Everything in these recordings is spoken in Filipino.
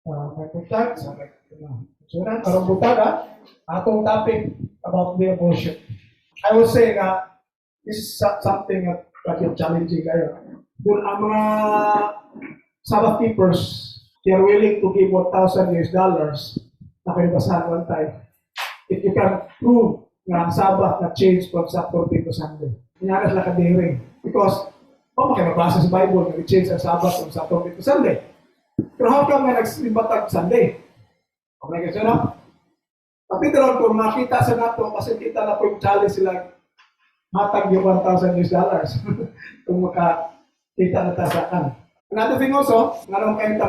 may contact sa sunod karong butaga atong topic about the abortion. I would say that this is something that challenging kayo. Kung ang mga Sabbath keepers, they are willing to give $1,000 na kayo basahan one time. If you can prove na ang Sabbath na change from Saturday to Sunday. Inyanas lang ka-daring. Because, makibabasa sa Bible na i-change ang Sabbath from Saturday to Sunday. Pero how come nga nagsimbatag Sunday? Okay kasi na? Tapi doon kung makita sa nato, kasi kita na po yung challenge sila matag yung $1,000 kung makakita na tasakan. Another thing also, nga nung kayo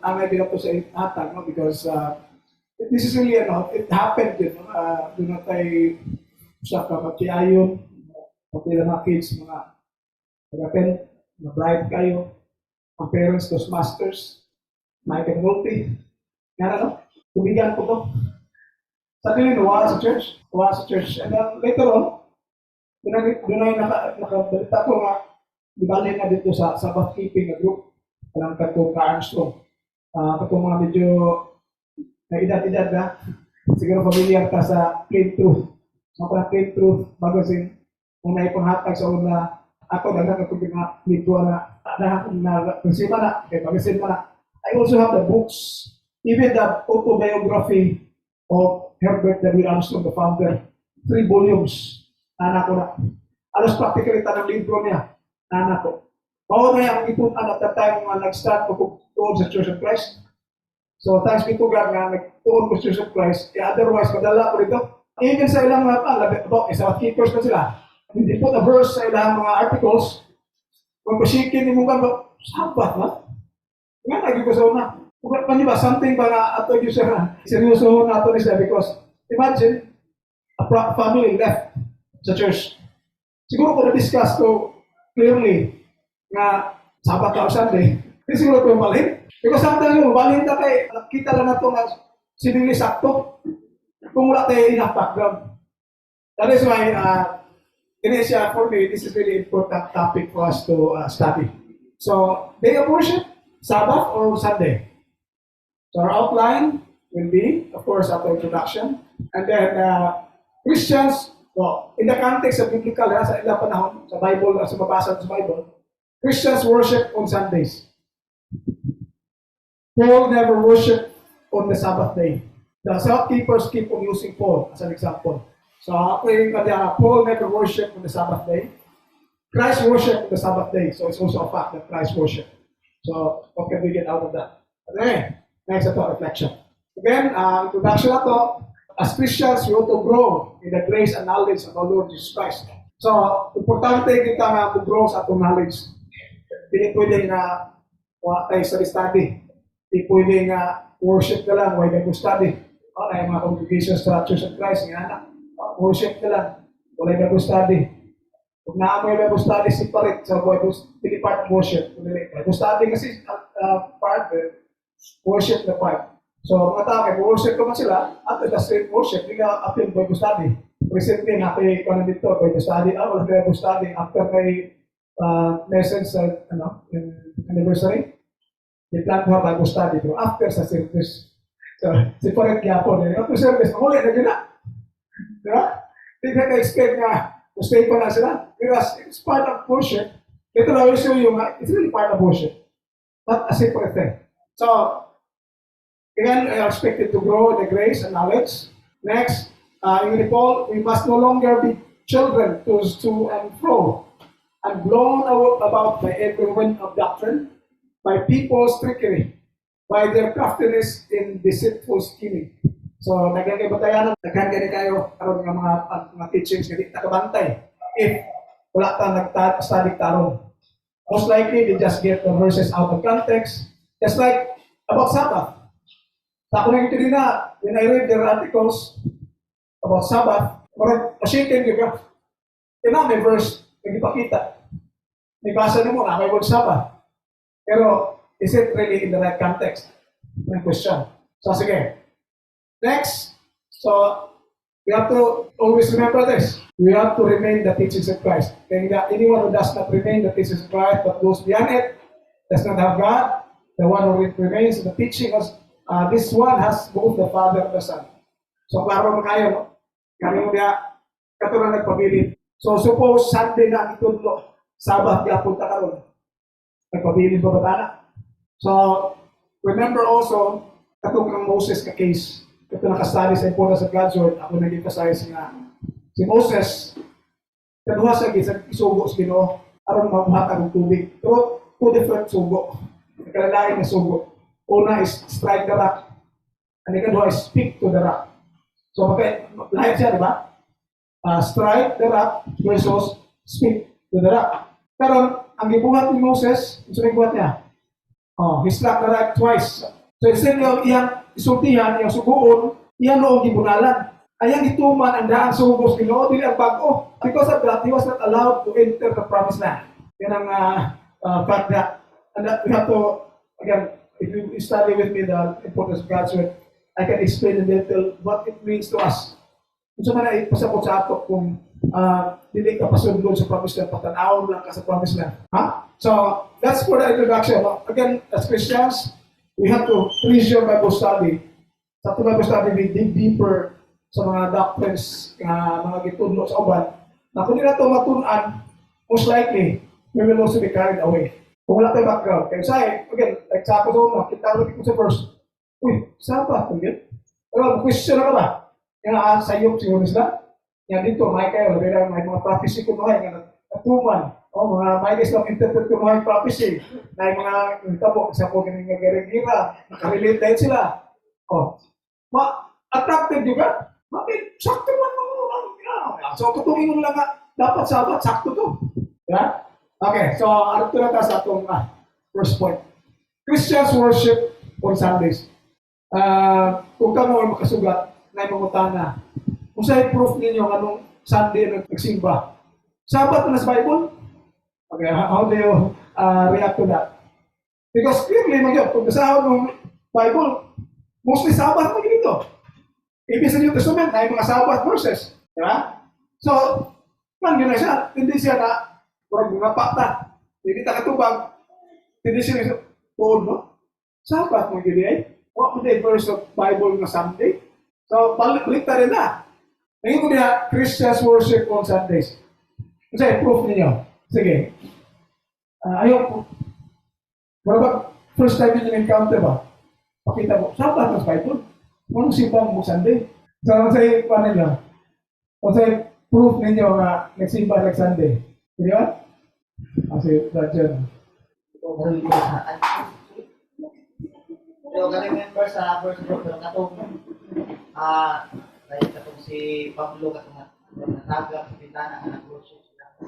angay din ako sa hatag, no? Because this is really, it happened din. Doon na tayo sa kapatiayon, pati na mga kids, mga pag-attend, na bride kayo, ang parents, those masters, may multi. Nga na, no? Tubigan ko to. Sa akin yun, wala sa church. And then later on, doon na yung nakabalita ko nga, dibalhin na dito sa Sabbath keeping na group. Alam ka ito ka-Armstrong. Katong mga medyo na edad-edad na. Siguro familiar ka sa Plain Truth. Sa Plain Truth magazine, kung naipanghatag sa una, ako nagdag ako yung libro na resima na, kaya magazine mo na. I also have the books, even the autobiography of Herbert W. Armstrong, the founder. 3 volumes. Anak ko na. Alos practically tanang libro niya. Anak ko. Mao na yung ipunan at that time nga nag-start ko tuon sa Church of Christ. So thanks be to God nga nagtuon ko sa Church of Christ. Otherwise, madala ko rito. Even sa ilang mga Sabbath keepers na sila. Hindi po na verse sa ilang mga articles. Kung pasikin ni mo ka, Sabbath na? Nga lagi ko sa una. Kung ba, something ba nga ato yung seryoso na ato nila because imagine, a family left sa church. Siguro ko na-discuss ko clearly na Sabbath o Sunday. Hindi siguro ko yung malin. Because sometimes yung malin na kay kita lang na ito nga sinili sakto kung wala tayo enough background. That is why for me, this is really important topic for us to study. So, day of worship, Sabbath or Sunday? So our outline will be, of course, our introduction. And then Christians, in the context of biblical, sa ilang panahon, sa Bible, sa mabasa sa Bible, Christians worship on Sundays. Paul never worshiped on the Sabbath day. The Sabbath keepers keep on using Paul as an example. So, Paul never worshiped on the Sabbath day. Christ worshiped on the Sabbath day. So, it's also a fact that Christ worshiped. So, what can we get out of that? Okay, next ito, reflection. Again, introduction na to. As Christians, we ought to grow in the grace and knowledge of our Lord Jesus Christ. So, importante kita nga mag-grow sa atong knowledge. Hindi pwede nga tayo study. Hindi pwede nga worship ka lang, why Bible study. Ay mga congregations sa Church of Christ, nga na, worship ka lang, wala Bible study. Kung naamoy Bible study, separate sa Bible, hindi part of worship. Bible study kasi part, worship na part. So, mga tao, may worship naman sila, at the same worship, hindi ka appeal Bible study. Recently, natin ko na dito, Bible study, wala Bible study, after may message sa, anniversary, they plan to have Bible study, pero after sa service. So, separate gyapon. After service, mahuli na yun na. Diba? Hindi ka expect nga, stay pa na sila. Because it's part of worship. Ito na, show you nga, it's really part of worship. Not a separate thing. So, again, we are expected to grow in the grace and knowledge. Next, in Paul, we must no longer be children tossed to and fro and blown about by every wind of doctrine, by people's trickery, by their craftiness in deceitful scheming. So, nagkakibatayan, nagkakani kayo karon ng mga teachings na di nakabantay. If wala ka nag-study karon, most likely they just get the verses out of context, just like about Sabbath. Sa ako nang ito din na, when I read their articles about Sabbath, masyakin yung ka. May verse, nagipakita. May basa na mo, may word Sabbath. Pero, is it really in the right context? May question. So, sige. Next, so, we have to always remember this. We have to remain the teachings of Christ. And anyone who does not remain the teachings of Christ, but goes beyond it, does not have God, The one who remains in the teaching us, this one has both the Father and the Son. So, klaro mo kayo, no? Kami mo niya, katulad nagpabilin. So, suppose Sunday na itudlo, Sabbath di apunta ka ron. Nagpabilin ba batana? So, remember also, katong kang Moses ka case. Ito nakastudy sa importance of God's Word. Ako nag-emphasize nga. Si Moses, kaduha sa isugo sa Ginoo, aron mabuhat ang tubig. Pero, two different sugo. Nagkalalain na sugo. Una is strike the rock. Ang ikaduha is speak to the rock. So, lahat siya, di ba? Strike the rock versus speak to the rock. Pero, ang gibuhat ni Moses, gusto rin buhat niya. He struck the rock twice. So, instead of iyang isultihan, iyang suguon, iyang noong gibunalan. Ayang ituman ang daang sugos Ginoo, dili ang bago. Because of that, he was not allowed to enter the promised land. Yan ang fact that, and that we have to, again, if you study with me the importance of God's Word, I can explain a little what it means to us. Kung saan na ipasapot sa ato kung dili ka pasundod sa promised land, patanaw lang ka sa promised land. So, that's for the introduction. Again, as Christians, we have to treasure Bible study. Sa Bible study, we dig deeper sa mga doctrines, mga gitudlo sa uban. Na kung hindi na ito matunan, most likely, we will also be carried away. Kung wala tayo background. Kaya sa again, like sa ako sa kita natin ko sa verse, uy, saan ba? Pero question na ka ba? Yung sayop siguro sila. Yan dito, may kayo, may mga prophecy ko mga yung natuman. May guys lang interpret ko mga prophecy. Na yung mga tabo, isa po ganyan nga gira, nakarelate dahil sila. Attracted juga. Bakit? Sakto man mo. So, tutungin mo lang nga, dapat sabat, sakto to. Yeah? Okay, so ano ito na tayo sa itong first point. Christians worship on Sundays. Kung ka mo makasugat na imamutana, kung sa'yo proof ninyo anong Sunday nagsimba. Sabat na sa Bible? Okay, how do you react to that? Because clearly, kung nasahod ng Bible, mostly Sabbath mo dito. Ibig sa New Testament, ay mga Sabbath verses. Diba? So, man, yun na siya. Hindi siya na, parang mga pakta. Hindi takatubag. Hindi siya puon, no? Sabbath mo yun eh. What would the verse of Bible na Sunday? So, balik ta rin na. Ngayon ko niya, Christians worship on Sundays. Kasi, proof ninyo. Sige. Ayaw, pero first time yun yung encounter ba? Pakita mo, Sabbath ng Bible. Anong simbang mo Sunday? So, say, paano nila? O say, proof ninyo na nagsimba ng Sunday. Di ba? Kasi, Rajan. So, remember sa verse of the katong katong si Pablo katong natagap sa bintana nga nag-worship sila.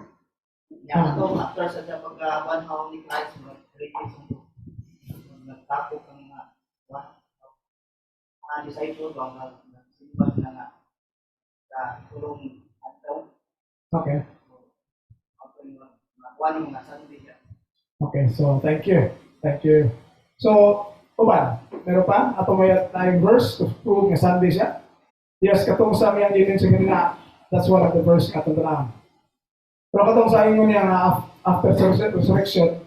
Yan katong after sa siya pagka-banhaw ni Christ, nagtapok ang mga disciple ba nagsimba sila nga sa tulong adlaw. Okay. One mga Sunday siya. Okay, so thank you. Thank you. So, Uban, meron pa? Ato may tayong verse to prove nga Sunday siya? Yes, katong sa mga yun sa ganina, that's one of the verse katong lang. Pero katong sa inyo niya nga after resurrection,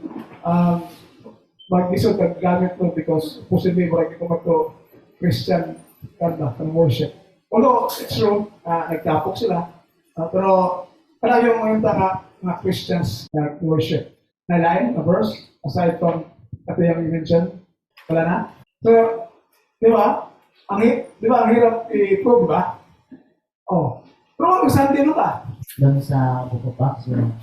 mag-isod gamit mo because possibly marami ko magto Christian kanda ng worship. Although it's true, nagtapok sila, pero para yung mga Christians na worship. Na line, a verse, aside from ito yung i-mention, wala na. So, di ba? Ang hirap i-prove, di ba? Pero ang Sunday na ba? Doon sa Bukopaks, yung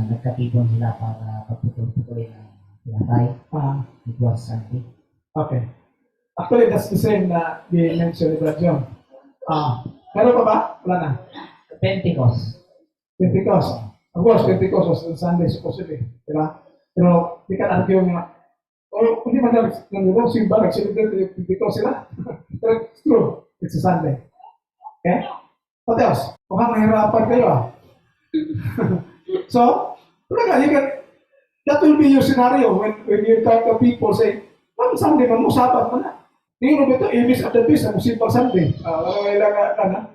nagkatipon sila para pagputol-putuloy ng pinatay. It was Sunday. Okay. Actually, that's the same na i-mention ni Brad John. Meron pa ba? Wala na. Pentecost. Pentecost. Of course, Pentecost was on Sunday supposedly. Di ba? Pero, di ka argue nga, hindi man nang simba, nag-celebrate yung Pentecost sila. Pero it's true. It's a Sunday. Okay? What else? Mukhang mahirapan kayo So, that will be your scenario when you talk to people say, Sunday man mo, Sabat man na. Ngayon ba ito, image at the beast, ang simba Sunday. Kailangan ka na.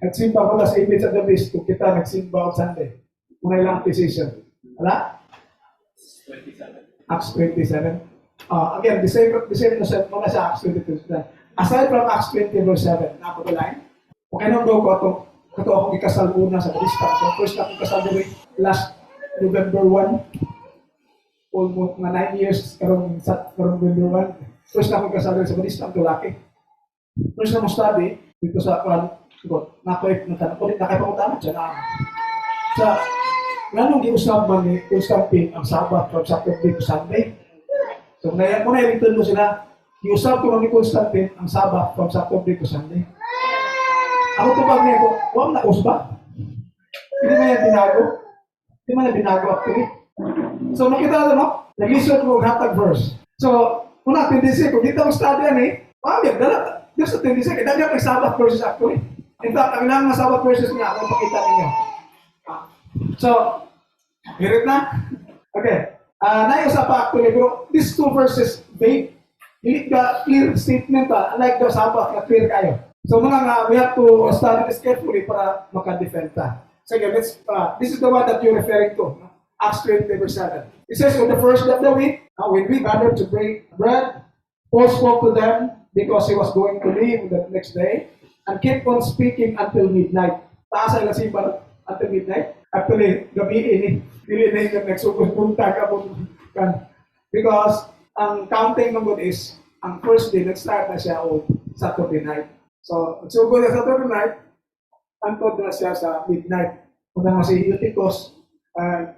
Nagsimba ko na sa image at the beast kung kita nagsimba on Sunday. Kung ilang decision. Wala? 27. Acts 27. Again, the same concept muna sa Acts 22. Aside from Acts 20 verse 7, na the line, okay nang daw ko akong ikasal una sa Batista. So first na akong kasal diri last November 1, almost mga 9 years karong November 1. First na akong kasal diri sa Batista, ang tulaki. First na mo study dito sa nakaipangutangan siya na sa nganong giusab man ni Constantine ang Sabat from Saturday to Sunday. So ngayon mo na iligtan mo sila, giusab ko man ni Constantine ang Sabat from Saturday to Sunday. Ako to pag niya ko, wala na usba. Hindi man yan binago. Hindi man yan binago actually. So nakita no? Nag-listen ko hatag verse. So, una, tendency ko, dito ang study yan dala. There's a tendency, kaya dagdag may Sabbath verses actually. In fact, ang ilang mga Sabbath verses niya, ako pakita ninyo. So, hirit na? Okay. Naiusap pa actually, pero these two verses, vague. Hindi ka clear statement unlike the Sabbath na clear kayo. So, we have to study this carefully para maka-defend ta. So again, this is the one that you're referring to. Acts 20 verse 7. It says, on the first day of the week, when we gathered to break bread, Paul spoke to them because he was going to leave the next day and kept on speaking until midnight. Taas ay nasipan until midnight. Actually, gabi ini. Dili na yung nagsugod punta ka kan. Because ang counting ng God is, ang first day, nag-start na siya o Saturday night. So, nagsugod na Saturday night, antod na siya sa midnight. Kung na si Eutychus,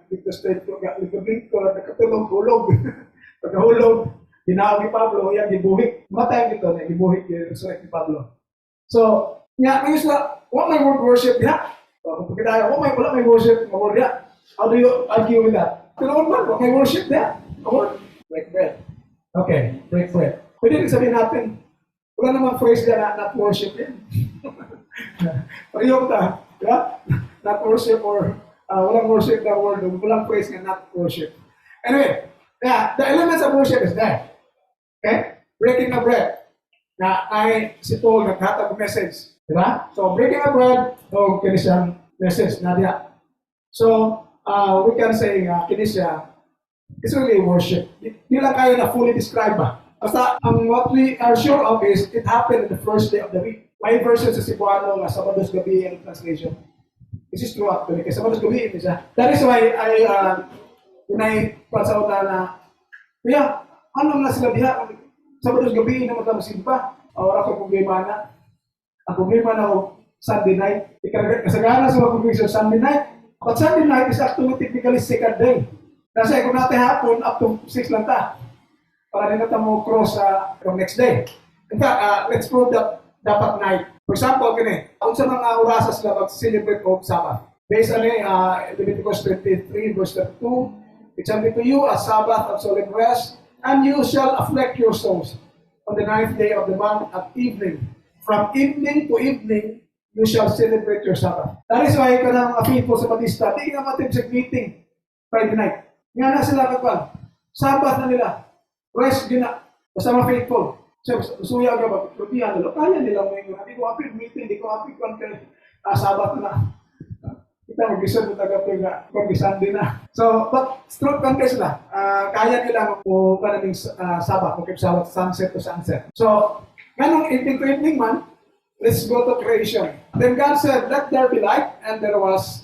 dito straight ko, likablik ko, nakatulog-hulog. Pagkahulog, ginawag ni Pablo, yan, gibuhik. Matay dito na, gibuhik yung resurrect ni Pablo. So, ngayon sila, what may word worship niya? So, kung pagkita wala may worship, maword niya. How do you argue with that? Pero man, what may worship niya? Maword, break bread. Okay, break bread. Pwede rin sabihin natin, wala namang phrase niya na not worship yan. Pariyok ta, diba? Not worship or walang worship na word, walang phrase nga not worship. Anyway, yeah, the elements of worship is there. Okay? Breaking the bread. Na ay si Paul naghatag message. Diba? So, breaking the bread, kini siyang message na diya. So, we can say, kini siya, it's really worship. Hindi lang kayo na fully describe ba? Basta, what we are sure of is, it happened in the first day of the week. May version sa Cebuano nga Sabados Gabi ang translation. This is true actually, kasi Sabados Gabi yun siya. That is why sa una na, kaya, ano na sila diha? Sabados Gabi na magkamusimpa. Wala ko problema na. Ang problema na ako, Sunday night. Kasagana sa mga problema sa Sunday night. But Sunday night is actually technically second day. Kasi kung natin hapon, up to 6 lang ta. Para rin natin mo cross sa next day. In fact, let's prove that dapat night. For example, kung sa mga orasas sila mag-celebrate of Sabbath. Based on Leviticus 23 verse 32, it shall be to you a Sabbath of solemn rest, and you shall afflict your souls on the 9th day of the month at evening. From evening to evening, you shall celebrate your Sabbath. That is why kanang mga people sa Batista, di na matipsig meeting Friday night. Nga na sila kapag, Sabbath na nila, rest din na, basta mga faithful. So, suya ka ba, rupihan nila, kaya nila mo yung, hindi ko apig meeting, hindi ko apig kung Sabbath na. Kita mag-isod mo taga-apig na, kung Sunday na. So, but stroke kan kayo sila, kaya nila kung kanaming Sabbath, kung Sabbath, sunset to sunset. So, ganong evening to evening man, let's go to creation. Then God said, let there be light, and there was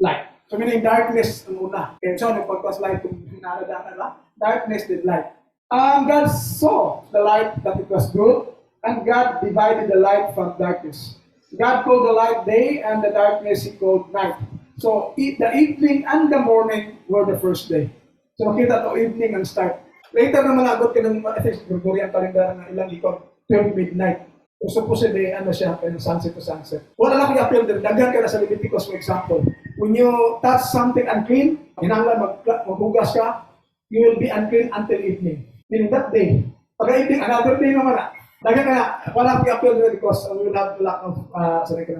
light. So meaning darkness ang una. Okay, so nung pagpas light, kung hinalada na darkness did light. God saw the light that it was good, and God divided the light from darkness. God called the light day, and the darkness He called night. So the evening and the morning were the first day. So makita to evening ang start. Later naman nagot ka ng Gregorian calendar na ilang ikon. 12 midnight. So supposedly, siya, sunset to sunset. Wala lang yung appeal din. Daghan ka na sa Leviticus, for example. When you touch something unclean, hinanglan, maghugas ka, you will be unclean until evening. Meaning that day. Pag-evening, another day naman na. Daghan ka na, wala lang yung appeal din because we will have a lot of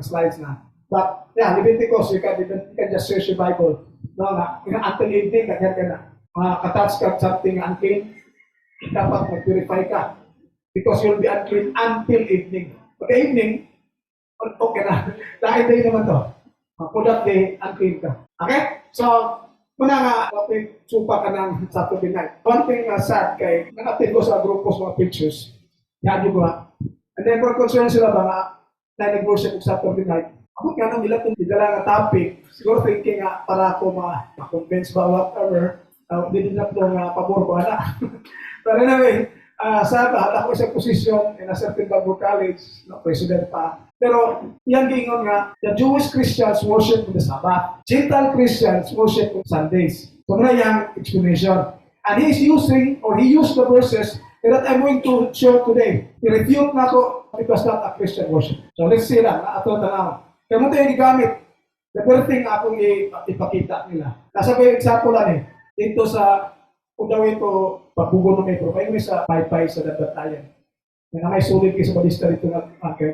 slides na. But, yeah, Leviticus, you can just search the Bible. No, until evening, daghan ka na. Katouch ka something unclean, dapat mag-purify ka. Because you'll be unclean until evening. Pagka-evening, okay na. Dahil day naman to. For that day, unclean ka. Okay? So, Muna nga, kapag supa ka ng Saturday night. One thing na sad kay, nakatid ko sa grupo sa mga pictures. Yan ko ha. And then, kung concern sila ba nga, na nag-worship ng Saturday night, ako kaya nang ilang kung tidala nga topic, siguro thinking nga, para ako ma-convince ba whatever, hindi na po nga pabor ba na. But anyway, sa ako isang position in a certain Bible college, no, president pa. Pero yan gingon nga, the Jewish Christians worship on the Sabbath. Gentile Christians worship on Sundays. So na yung explanation. And he's using, or he used the verses that I'm going to show today. I-refute na ko, it was not a Christian worship. So let's see lang, ato tanaw. Kaya mo tayo gigamit. The first thing akong ipakita nila. Nasa ko yung example lang eh. Dito sa, kung daw ito, pagbugo ng metro, kayo sa Pai-Pai sa Dabatayan. Na may sulit kayo sa balista dito ng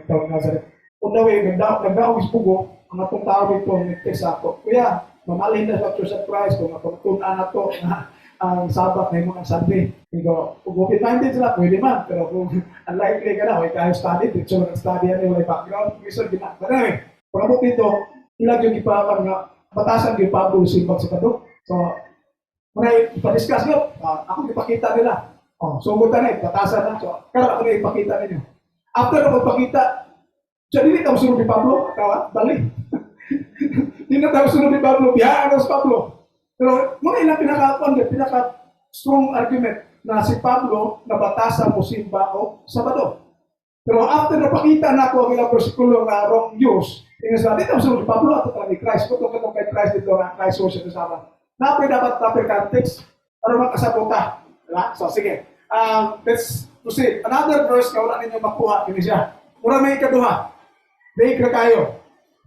Taong Nazareth. Kung daw nagdaong isbugo, ang atong tao dito, nagtext ako, kuya, mamalhin na sa Church of Christ, kung mapagtunan na to, ang Sabbath na yung mga Sunday. Kung COVID-19 sila, pwede man. Pero kung unlikely ka na, may kayo study, dito lang study yan yung background, reason din na. But anyway, pagkabot dito, ilag yung ipapan nga, batasan yung Pablo simbag sa kadok. So, muna ipa-discuss nyo, ako ipakita nila. So, buta na, batasan na. So, kaya ako na ipakita ninyo. After na magpakita, so, hindi tayo sunod ni Pablo, kawa, balik. Hindi na tayo sunod ni Pablo, biyaan sa Pablo. Pero muna ilang pinaka-strong argument na si Pablo nabatasan mo simba o Sabado. Pero after napakita na ako ang ilang versikulo na wrong use, tingnan sa dito sunod ni Pablo at ni Christ. Kung ito kay Christ dito na Christ worship na Sabbath. Napay dapat proper context para makasabota. Diba? So sige, let's proceed. Another verse na wala ninyo makuha, ini siya. Mura may ikaduha. Bake na kayo.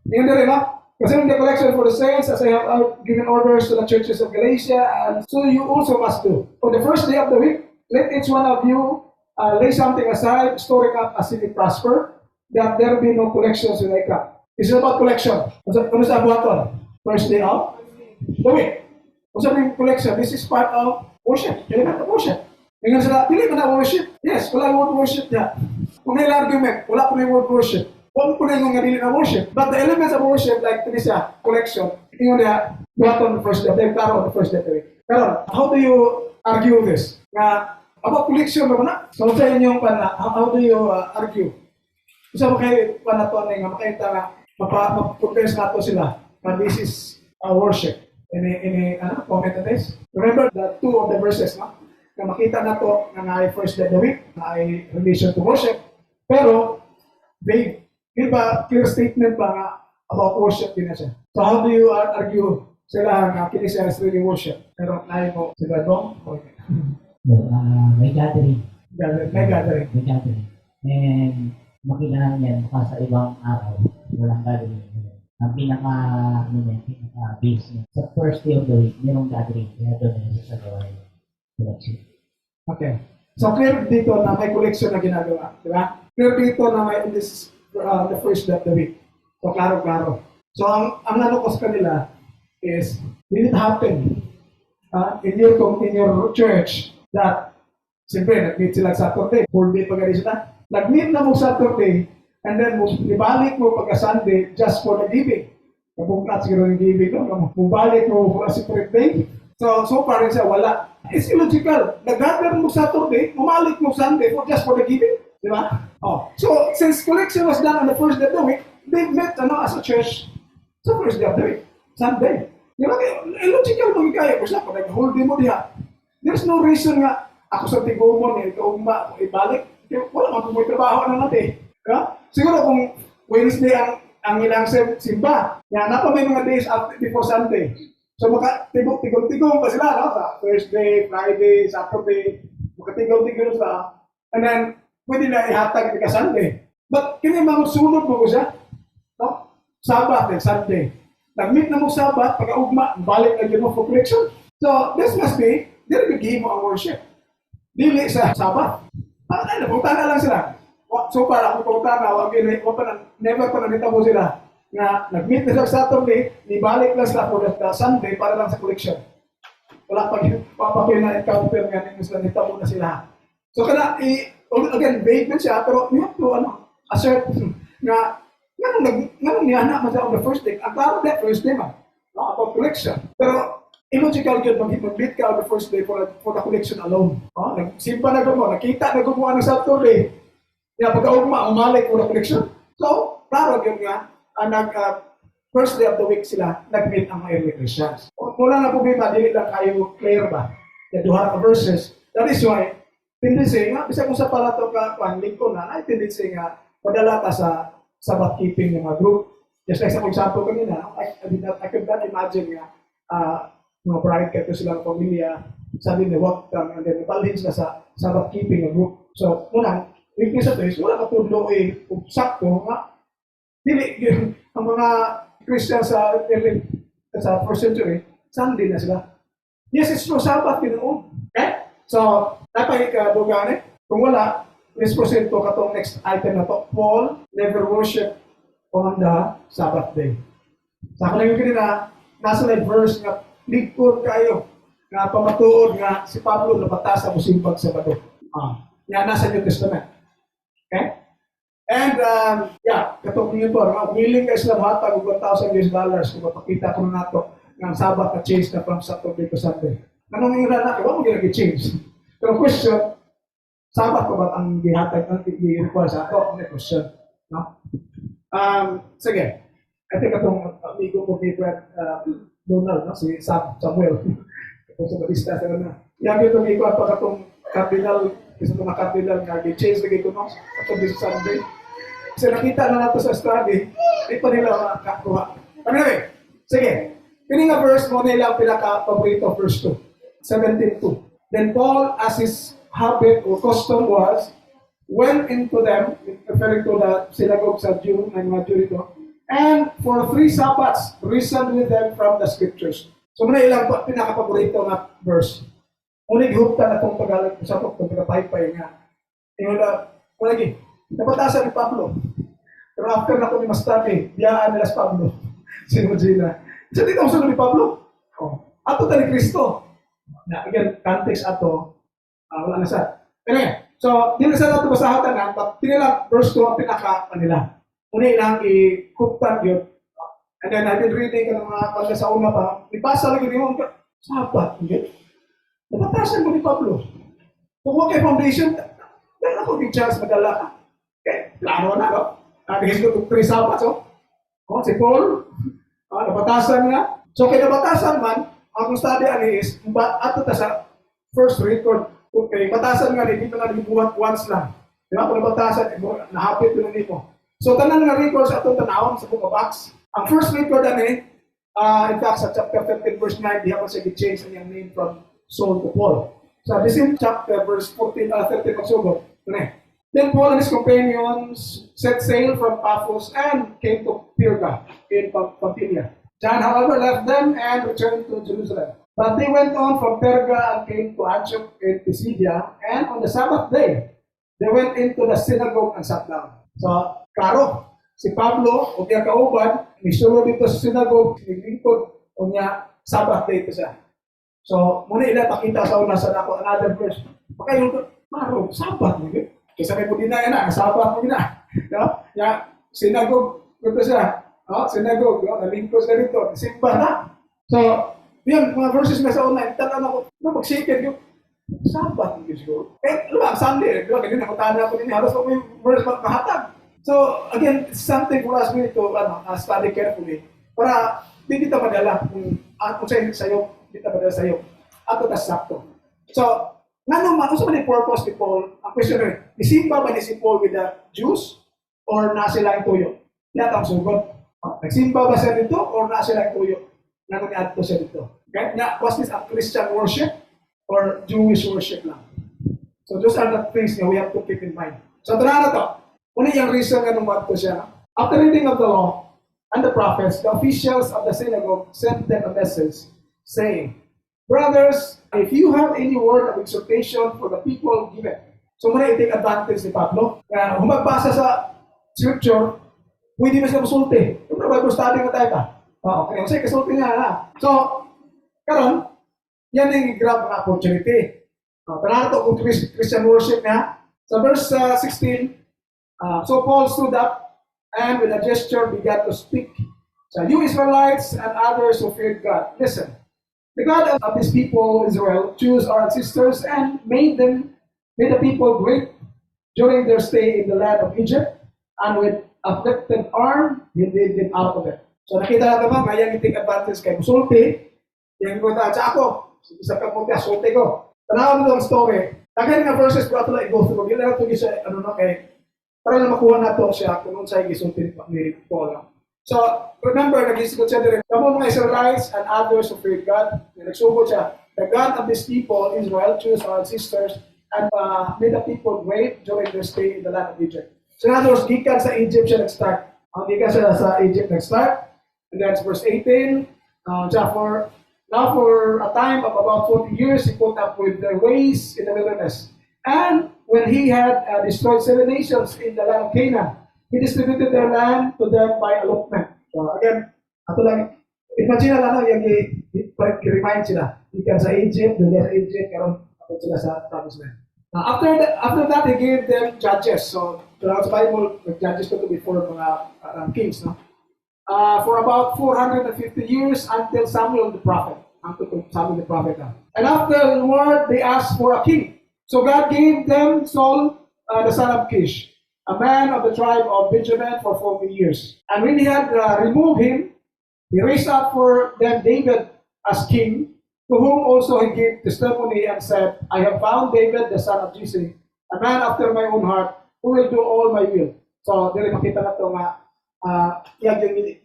Tingnan na rin ha? Concerning the collection for the saints, as I have given orders to the churches of Galatia, and so you also must do. On the first day of the week, let each one of you lay something aside, storing up as it prosper, that there be no collections in the cup. This is about collection. Ano sa buhaton? First day of the week. Kung sabi yung collection, this is part of worship. Element of worship. Ngayon sila, pili mo na worship? Yes, wala word worship niya. Kung may argument, wala po na word worship. Huwag po na yung nga dili na worship. But the elements of worship, like ito siya, collection, tingnan niya, what on the first day, klaro on the first day of the week. Pero, how do you argue this? Nga, about collection naman na? So, sa inyong how do you argue? Isa mo kayo panaton nga, makita nga, mapaputens na to sila, na this is worship. Any comment on this? Remember the two of the verses, no? Na makita na to na ay first day of the week, na ay relation to worship. Pero, vague. Clear statement ba nga about worship din na siya. So how do you argue sila na kinisa is really worship? Pero nahin mo sila doon? Okay. May gathering. May gathering. May gathering. And makilala niyan mukha sa ibang araw. Walang gathering. Ang pinaka-base niya. Sa first day of the week, merong gathering. Kaya doon na sa gawain. Collection. Okay. So clear dito na may collection na ginagawa. Diba? Clear dito na may this the first day of the week. So, klaro-klaro. So, ang ano ko sa kanila is, will it happen in your church that, siyempre, nag-meet sila Saturday, full day pag-aris na. Nag-meet na mo Saturday, and then, ibalik mo pagka-Sunday just for the giving. Kapag siguro yung giving, no? Mubalik mo for a separate day. So far rin siya, wala. It's illogical. Nag-gather mo Saturday, umalik mo Sunday just for the giving. Di ba? So, since collection was done on the first day of the week, they met as a church sa first day of the week, Sunday. Di ba? Illogical mo kaya. Kasi ako, nag-whole day mo diha. There's no reason nga, ako sa tigumon, ikaugma, ibalik. Wala man kung may trabaho na natin. Diba? Siguro kung Wednesday ang ilang simba, yan, napa may mga days before Sunday. So, tigong-tigong pa sila, no? Sa Thursday, Friday, Saturday, makatigong-tigong sila. And then, pwede na ihatag ka Sunday. But kini magsunod mo ko siya. No? Sabbath and Sunday. Nag-meet na mo Sabbath, pagka-ugma, balik na yun mo for collection. So, this must be, dili bigay mo ang worship. Dili sa Sabbath. Napunta na lang sila. So far, ako pumunta na, never pa nanita mo sila na nag-meet na sa Saturday, nibalik lang sila for the Sunday para lang sa collection. Wala pa na-encounter nga nito sila, nita mo na sila. So, again, vague na siya, pero we have to assert na nga niya na on the first day. Ang klaro that first day man, about collection. Pero illogical yun, mag-meet ka on the first day for the collection alone. Nagsimpa na mo, nakita na gumawa ng Saturday. Kaya pagka-ugma, umalik for the collection. So, klaro yun nga, first day of the week sila, nag-meet ang mga early Christians. Mula na problema, dili lang kayo clear ba? Yung duha ka verses. That is why, tendency nga, bisa kung sa pala ito ka, link ko na, tendency nga, padala ka sa Sabbath keeping ng mga group. Just like sa example kanina, I could not imagine nga, mga pride kayo silang pamilya, sabi ni what and then ibalhin sila sa Sabbath keeping ng group. So, muna, weakness of this, wala katudlo sakto nga, dili, ang mga Christian sa first century, Sunday na sila. Yes, it's true, Sabbath, ginoon. Okay? So, dapat ikadugan kung wala, let's proceed to katong next item na to. Paul never worship on the Sabbath day. Sa ako lang yung kanina, nasa na verse nga, ligpod kayo, nga pamatuod nga si Pablo napatasa mo simpag sa bato. Nga nasa New Testament. Okay? And, katong nyo to, willing ka Islam hatag $1,000 kung mapakita ko na ito ng Sabbath na change na from Saturday to Sunday. Anong yung na wala mo ginag-change. Pero question, Sabbath ko ba ang gihatag, ang i-require sa ako? Ang question. No? Sige. I think itong amigo ko ni Donald, no? Si Samuel. Kung sa balista sa na. Yan yung amigo at pag itong cardinal, isa itong mga cardinal nga, i-change na gito, no? Itong this Sunday. Kasi nakita na nato sa study, di pa nila makakuha. Anyway, sige. Kini nga verse mo nila ang pinaka-paborito, verse 2. 17:2. Then Paul, as his habit or custom was, went into them, referring to the synagogue sa Jew, ng mga Jew ito, and for 3 Sabbaths, reasoned with them from the scriptures. So muna ilang pinaka-paborito na verse. Unig hupta na itong Tagalog, sa itong taga-paypay nga. Yung lagi, napatasan ni Pablo. Pero after na ko ni Mastaki, biyaan nila si Pablo. Sino Gina? Isa din ang sunod ni Pablo. Ato ta ni Kristo. Again, context ato, wala na sa. Anyway, so, di na sa nato basahatan na, but tinilang verse 2 ang pinaka-kanila. Una ilang i-cooktan yun. And then, I've been reading ka ng mga pagka sa una pa, ipasa lagi ni Mong, sabat, hindi. Napatasan mo ni Pablo. Kung huwag kay foundation, dahil ako big chance madala ka. Okay, klaro na, no? Nagiging ko 3 Sabbaths, si Paul, napatasan nga. So, kaya napatasan man, ang study ani is, ato ta sa first record, okay, batasan nga, dito na nagbuhat once lang. Di ba? Kung nabatasan, nahapit yun dito. So, tanan nga records atong tanawon sa book of Acts. Ang first record ani, in fact, sa chapter 15, verse 9, di ako siya change ang yung name from Saul to Paul. So, this in chapter, verse 13, magsugod. Then Paul and his companions set sail from Paphos and came to Perga in Pamphylia. John, however, left them and returned to Jerusalem. But they went on from Perga and came to Antioch in Pisidia, and on the Sabbath day, they went into the synagogue and sat down. So, klaro, si Pablo, o niya kauban, nisuro dito sa synagogue, sinilingkod, o niya Sabbath day ito siya. So, muna ila pakita sa una sa nako, another verse. Pakayong, maro, Sabbath, hindi? Kasi may pudina yan na, Sabbath mo na. Ya, synagogue, ito siya. Synagogue, nalingkos na dito, simba na. So, yun, mga verses na sa una, tanan ako, mag-shaken yung Sabbath, hindi siguro. Lumang, Sunday, ganyan, nakutana ako din, halos ako yung verse makahatag. So, again, it's something for us really to study carefully para di kita madala kung sa'yo, di kita madala sa'yo. Ato tas sakto. So, nga naman, kung saan yung purpose ni Paul, ang question rin, isimba ba ni si Paul with the Jews or na sila yung tuyo? Yan ang sugot. Nagsimba ba siya dito or na sila yung tuyo? Na nag-add siya dito. Okay? Nga, was this a Christian worship or Jewish worship lang? So, those are the things that we have to keep in mind. So, ito na to. Una yung reason nga nung to siya. After reading of the law and the prophets, the officials of the synagogue sent them a message saying, brothers, if you have any word of exhortation for the people, give it. So muna i-take advantage ni Pablo. Kaya humagbasa sa scripture, pwede na siya masulti. Yung Bible study nga tayo ka. Okay, kasi kasulti nga na. So, karon, yan yung grab na opportunity. Panalo kung Christian worship nga. Sa verse 16, so Paul stood up and with a gesture began to speak. So you Israelites and others who feared God, listen. The God of his people, Israel, chose our ancestors and made the people great during their stay in the land of Egypt, and with uplifted arm, he led them out of it. So nakita natin ba, ngayang take advantage kay Musulti, yung ko sa ako, isa ka mo kaya, sulti ko. Tanaw mo itong story. Tagay nga verses, pero ito lang i-go through. Yun lang ito siya, ano na kay, para na makuha na ito siya kung saan gisulti ni Paul. So, remember, nag-isikot siya din. Kamo mga Israelites and others who feared God, nagsugod siya. The God of these people, Israel, chose our sisters and made the people great during their stay in the land of Egypt. So, in other words, gikan sa Egypt siya nag-start. Gikan siya sa Egypt nag-start. And then, verse 18, now for a time of about 40 years, he put up with their ways in the wilderness. And when he had destroyed 7 nations in the land of Canaan, he distributed their land to them by allotment. So again, ato lang, imagine na lang yung i-remind sila. Ikan sa Egypt, dunia sa Egypt, karon ako sila sa promised land. After that, he gave them judges. So, throughout the Bible, judges ko to before mga kings, no? For about 450 years until Samuel the prophet. And afterward, they asked for a king. So God gave them Saul, the son of Kish, a man of the tribe of Benjamin, for 40 years. And when he had removed him, he raised up for them David as king, to whom also he gave testimony and said, I have found David, the son of Jesse, a man after my own heart, who will do all my will. So, dili makita na ito nga,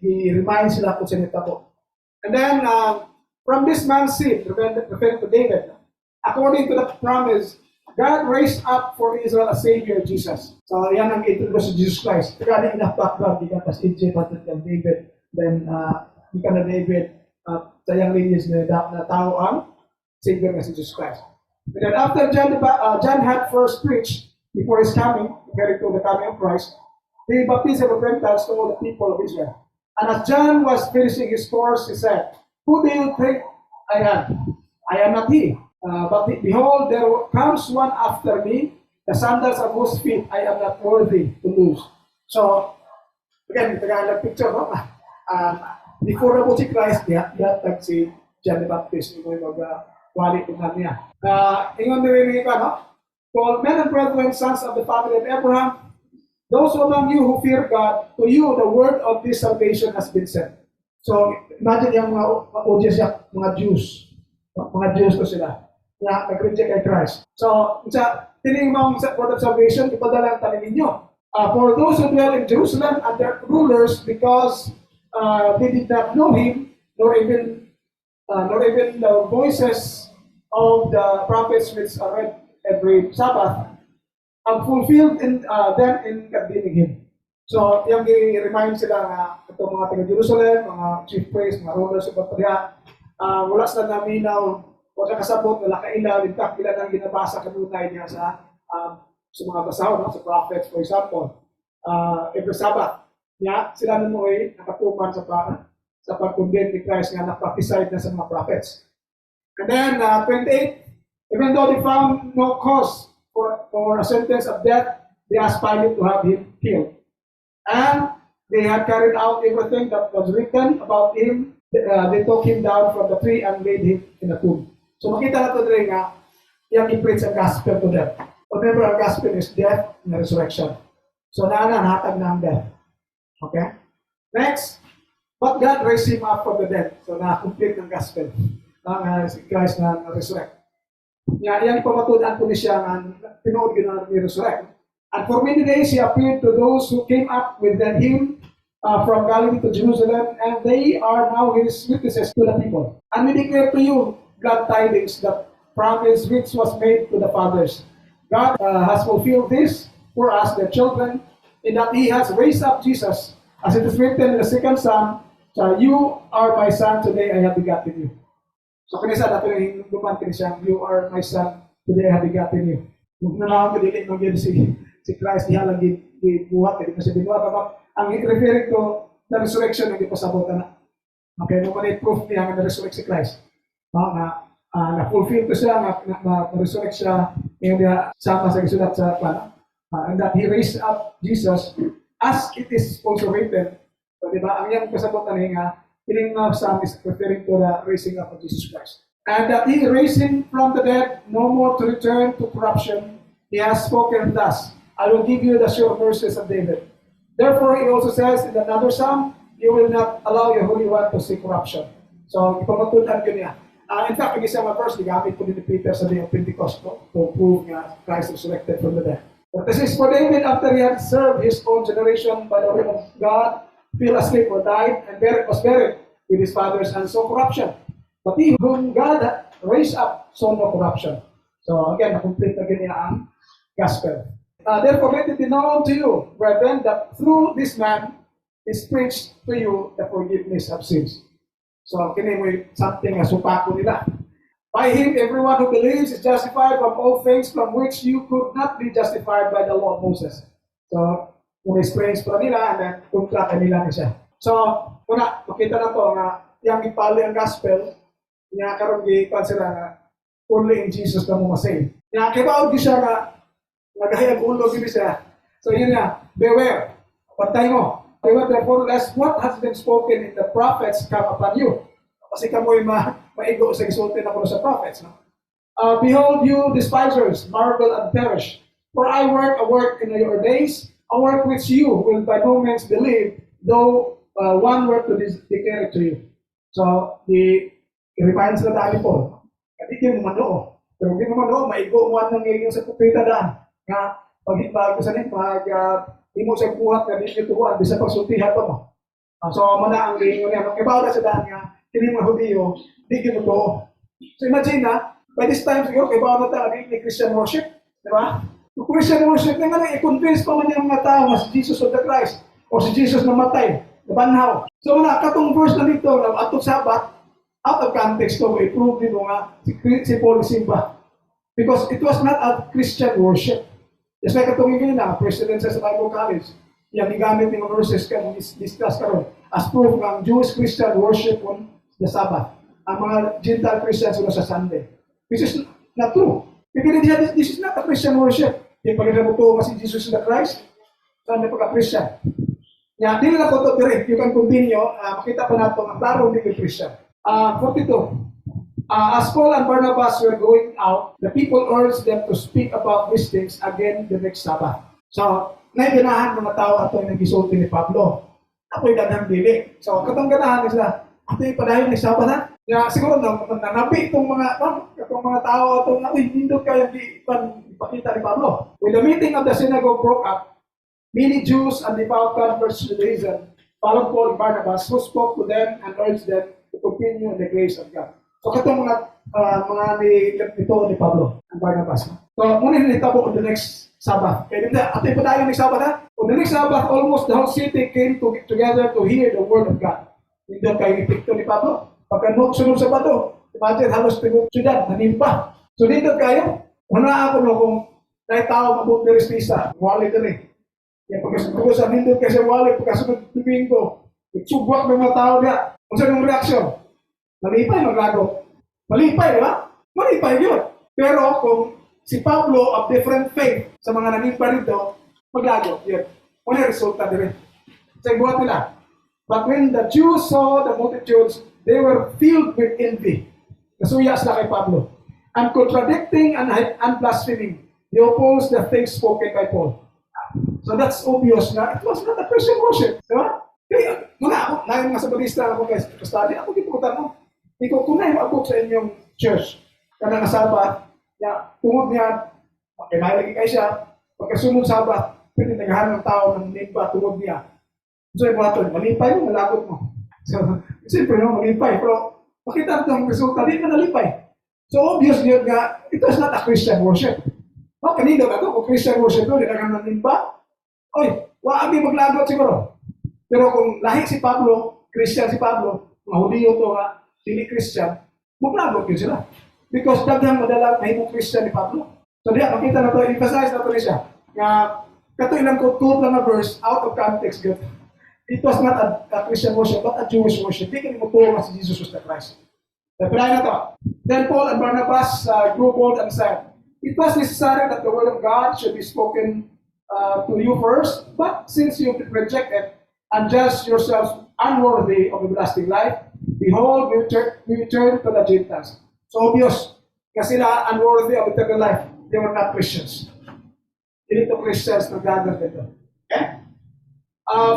i-remind sila kung sinita po. And then, from this man's seed, referring to David, according to the promise, God raised up for Israel a Savior, Jesus. So, yan ang introduce si Jesus Christ. Kaya enough background, di ka pas Egypt, at David, then, di ka na David, sayang linis na tao ang Savior na si Jesus Christ. And then, after John had first preached before his coming, referring to the coming of Christ, he baptized repentance to all the people of Israel. And as John was finishing his course, he said, who do you think I am? I am not he. But behold, there comes one after me, the sandals of whose feet I am not worthy to lose. So, again, Tagalog picture, no? Before na po si Christ, tag si John the Baptist, yung mag-wali ko na niya. Ingon narinig ka, no? Called men and brethren, sons of the family of Abraham, those among you who fear God, to you the word of this salvation has been sent. So, imagine yung mga audience, mga Jews. Mga Jews ko sila. Na nag-reject kay Christ. So, tining mong word of salvation, ipadala ang talin ninyo. For those who dwell in Jerusalem and their rulers, because they did not know him, nor even the voices of the prophets which are read every Sabbath, fulfilled in them in condemning him. So, yung i-remind sila nga itong mga taga-Jerusalem, mga chief priests, mga rulers of Batalya, wala sila naminaw, wala kasabot, wala kailaw, in fact, ilan ang ginabasa kanunay niya sa mga basaw, no? Sa prophets, for example. Every Sabbath, niya, sila nung ay nakatuman sa pag-condemn ni Christ nga na-prophesied na sa mga prophets. And then, 28, even though they found no cause for a sentence of death, they asked Pilate to have him killed. And they had carried out everything that was written about him. They took him down from the tree and laid him in a tomb. So makita na ito rin nga, yung i-preach ang gospel to them. Remember, our gospel is death and resurrection. So nahatag na ang death. Okay? Next, but God raised him up from the dead. So na-complete ng gospel. Si Christ na resurrect. Yan ipamatunan ko ni siya nga tinood yun na resurrect. And for many days he appeared to those who came up with him from Galilee to Jerusalem, and they are now his witnesses to the people. And we declare to you glad tidings, that promise which was made to the fathers. God has fulfilled this for us, their children, in that he has raised up Jesus, as it is written in the second Psalm, so you are my son, today I have begotten you. So kanisa natin ang hinduman kanisa, you are my son, today I have begotten you. Kung nalaman ko dili mag si Christ diha lang gibuhat, hindi kasi binuhat. Ang referring to the resurrection, hindi pa sabot na. Okay, no man proof niya nga na-resurrect si Christ. Na-fulfill ko siya, na-resurrect siya, yung sama sa isulat sa plano. And that he raised up Jesus as it is also written. So, di ba, ang iyang kasabutan nga, Killing of some is referring to the raising up of Jesus Christ. And that he raised him from the dead, no more to return to corruption. He has spoken thus, I will give you the sure mercies of David. Therefore, he also says in another psalm, you will not allow your Holy One to see corruption. So, ipamatunan ko niya. In fact, yung isang verse, nagamit ko din ni Peter sa day of Pentecost to prove nga Christ resurrected from the dead. But this is for David after he had served his own generation by the will of God, fell asleep or died, and was buried with his fathers, and saw corruption. But he whom God raised up saw no corruption. So again, na-complete na ganyan ang gospel. Therefore, let it be known to you, brethren, that through this man is preached to you the forgiveness of sins. So, kini mo something na supako nila. By him, everyone who believes is justified from all things from which you could not be justified by the law of Moses. So, kung experience pa nila, and then kontrata nila na siya. So, una, makita na to nga, yung ipali ang gospel, nga karon gipan sila nga, only in Jesus na mo masave. Nga, kibaw di siya nga, nagahayag ulo gini siya. So, yun nga, beware, pantay mo. Beware therefore, lest what has been spoken in the prophets come upon you. Kasi kamoy maigo sa gisulti na kuno sa prophets. No? Behold you despisers, marvel and perish. For I work a work in your days, a work which you will by no means believe, though one word to declare it to you. So, i-remind sila dahil po, hindi kayo mamanoo. Pero hindi mamanoo, maigo mo ang ngayon sa kupita daan. Nga, pag-hitbag ko sa nito, imo sa buhat nga dito tuwan, bisa pagsultihan pa mo. So, mana ang ngayon niya. Ibaw na sa daan nga, kini mga Hudiyo, di ginuto. So, imagine na, by this time siguro, ibaw na tayo ni Christian worship. Di ba? Kung Christian worship, nga lang, i-convince pa man yung mga tao na si Jesus of the Christ, o si Jesus namatay, nabanhaw. So, katong verse na dito, na atong Sabat, out of context to, i-prove dito nga, si Paul Simba. Because it was not a Christian worship. Just like itong ngayon na, president sa Bible College, yung igamit ng verses ka, discuss ka ron, as proof ng Jewish Christian worship on the Sabbath. Ang mga Gentile Christians sila sa Sunday. This is not true. Because this is not a Christian worship. Yung pag-inabuto kasi Jesus is the Christ, saan may pagka-Christian. Yeah, di nila po ito direct. You can continue. Makita po natin ang klaro hindi ng Christian. 42. As Paul and Barnabas were going out, the people urged them to speak about these things again the next Sabbath. So, naiganahan mga tao ato yung nagisulti ni Pablo. Ako'y daghang dili. So, katong ganahan nila, ato yung padayon ni Sabbath ha? Kaya siguro nanabi itong mga tao ato na, uy, nindot kayo ipakita ni Pablo. When the meeting of the synagogue broke up, many Jews and devout converts to Judaism followed Paul and Barnabas, who spoke to them and urged them to continue in the grace of God. So, katong mga nito ni Pablo and Barnabas. So, muna nitabo on the next Sabbath. Kaya din na, ato pa tayo next Sabbath ha? On the next Sabbath, almost the whole city came together to hear the word of God. Hindi kayo ipikto ni Pablo. Pagka sunod sa bato, imagine halos tingog siyudad, nanimpa. So, dito kayo, una ako no, kung tayo tao mabuti respisa, wali dali. Kaya pagkasunod sa nindot kayo sa wali, pagkasunod domingo, itsugwak ng mga tao niya. Kung saan yung reaksyon? Malipay, maglago. Malipay, di ba? Malipay yun. Pero kung si Pablo of different faith sa mga nanimpa rito, maglago. Yun. Una resulta din. Sa buhat nila. But when the Jews saw the multitudes, they were filled with envy. Nasuya sila kay Pablo. And contradicting and blaspheming, they opposed the things spoken by Paul. So that's obvious na it was not a Christian worship. Di ba? Kaya, muna ako, nahin nga sa balista ako kay study, ako giputan mo. Ikaw, kung nahin sa inyong church, kana nga Sabat, tungod niya, makimahalagi kayo siya, pagkasunod Sabat, pwede naghahan ng tao ng nimba tungod niya. So, yung mga malipay mo, malagot mo. So, siyempre no, malipay, pero makita ito ang resulta, di ka nalipay. So, obvious yun nga, it was not a Christian worship. No, kanino ka ito, kung Christian worship ito, di ka ng nimba, oy, waagi maglagot siguro. Pero kung lahi si Pablo, Christian si Pablo, mga Hudiyo ito nga, hindi Christian, maglagot yun sila. Because daghang madalang mahimong Christian ni Pablo. So diya, makita na ito, emphasize na ito rin siya. Nga, kato ilang quote lang na verse, out of context, good. It was not a Christian worship, but a Jewish worship. Di ka nimutuwa nga si Jesus was the Christ. Napilay na ito. Then Paul and Barnabas grew bold and said, it was necessary that the word of God should be spoken to you first, but since you rejected and judge yourselves unworthy of everlasting life, behold, we return to the Gentiles. So obvious, kasi sila unworthy of eternal life. They were not Christians. Hindi to Christians na gather dito. Okay?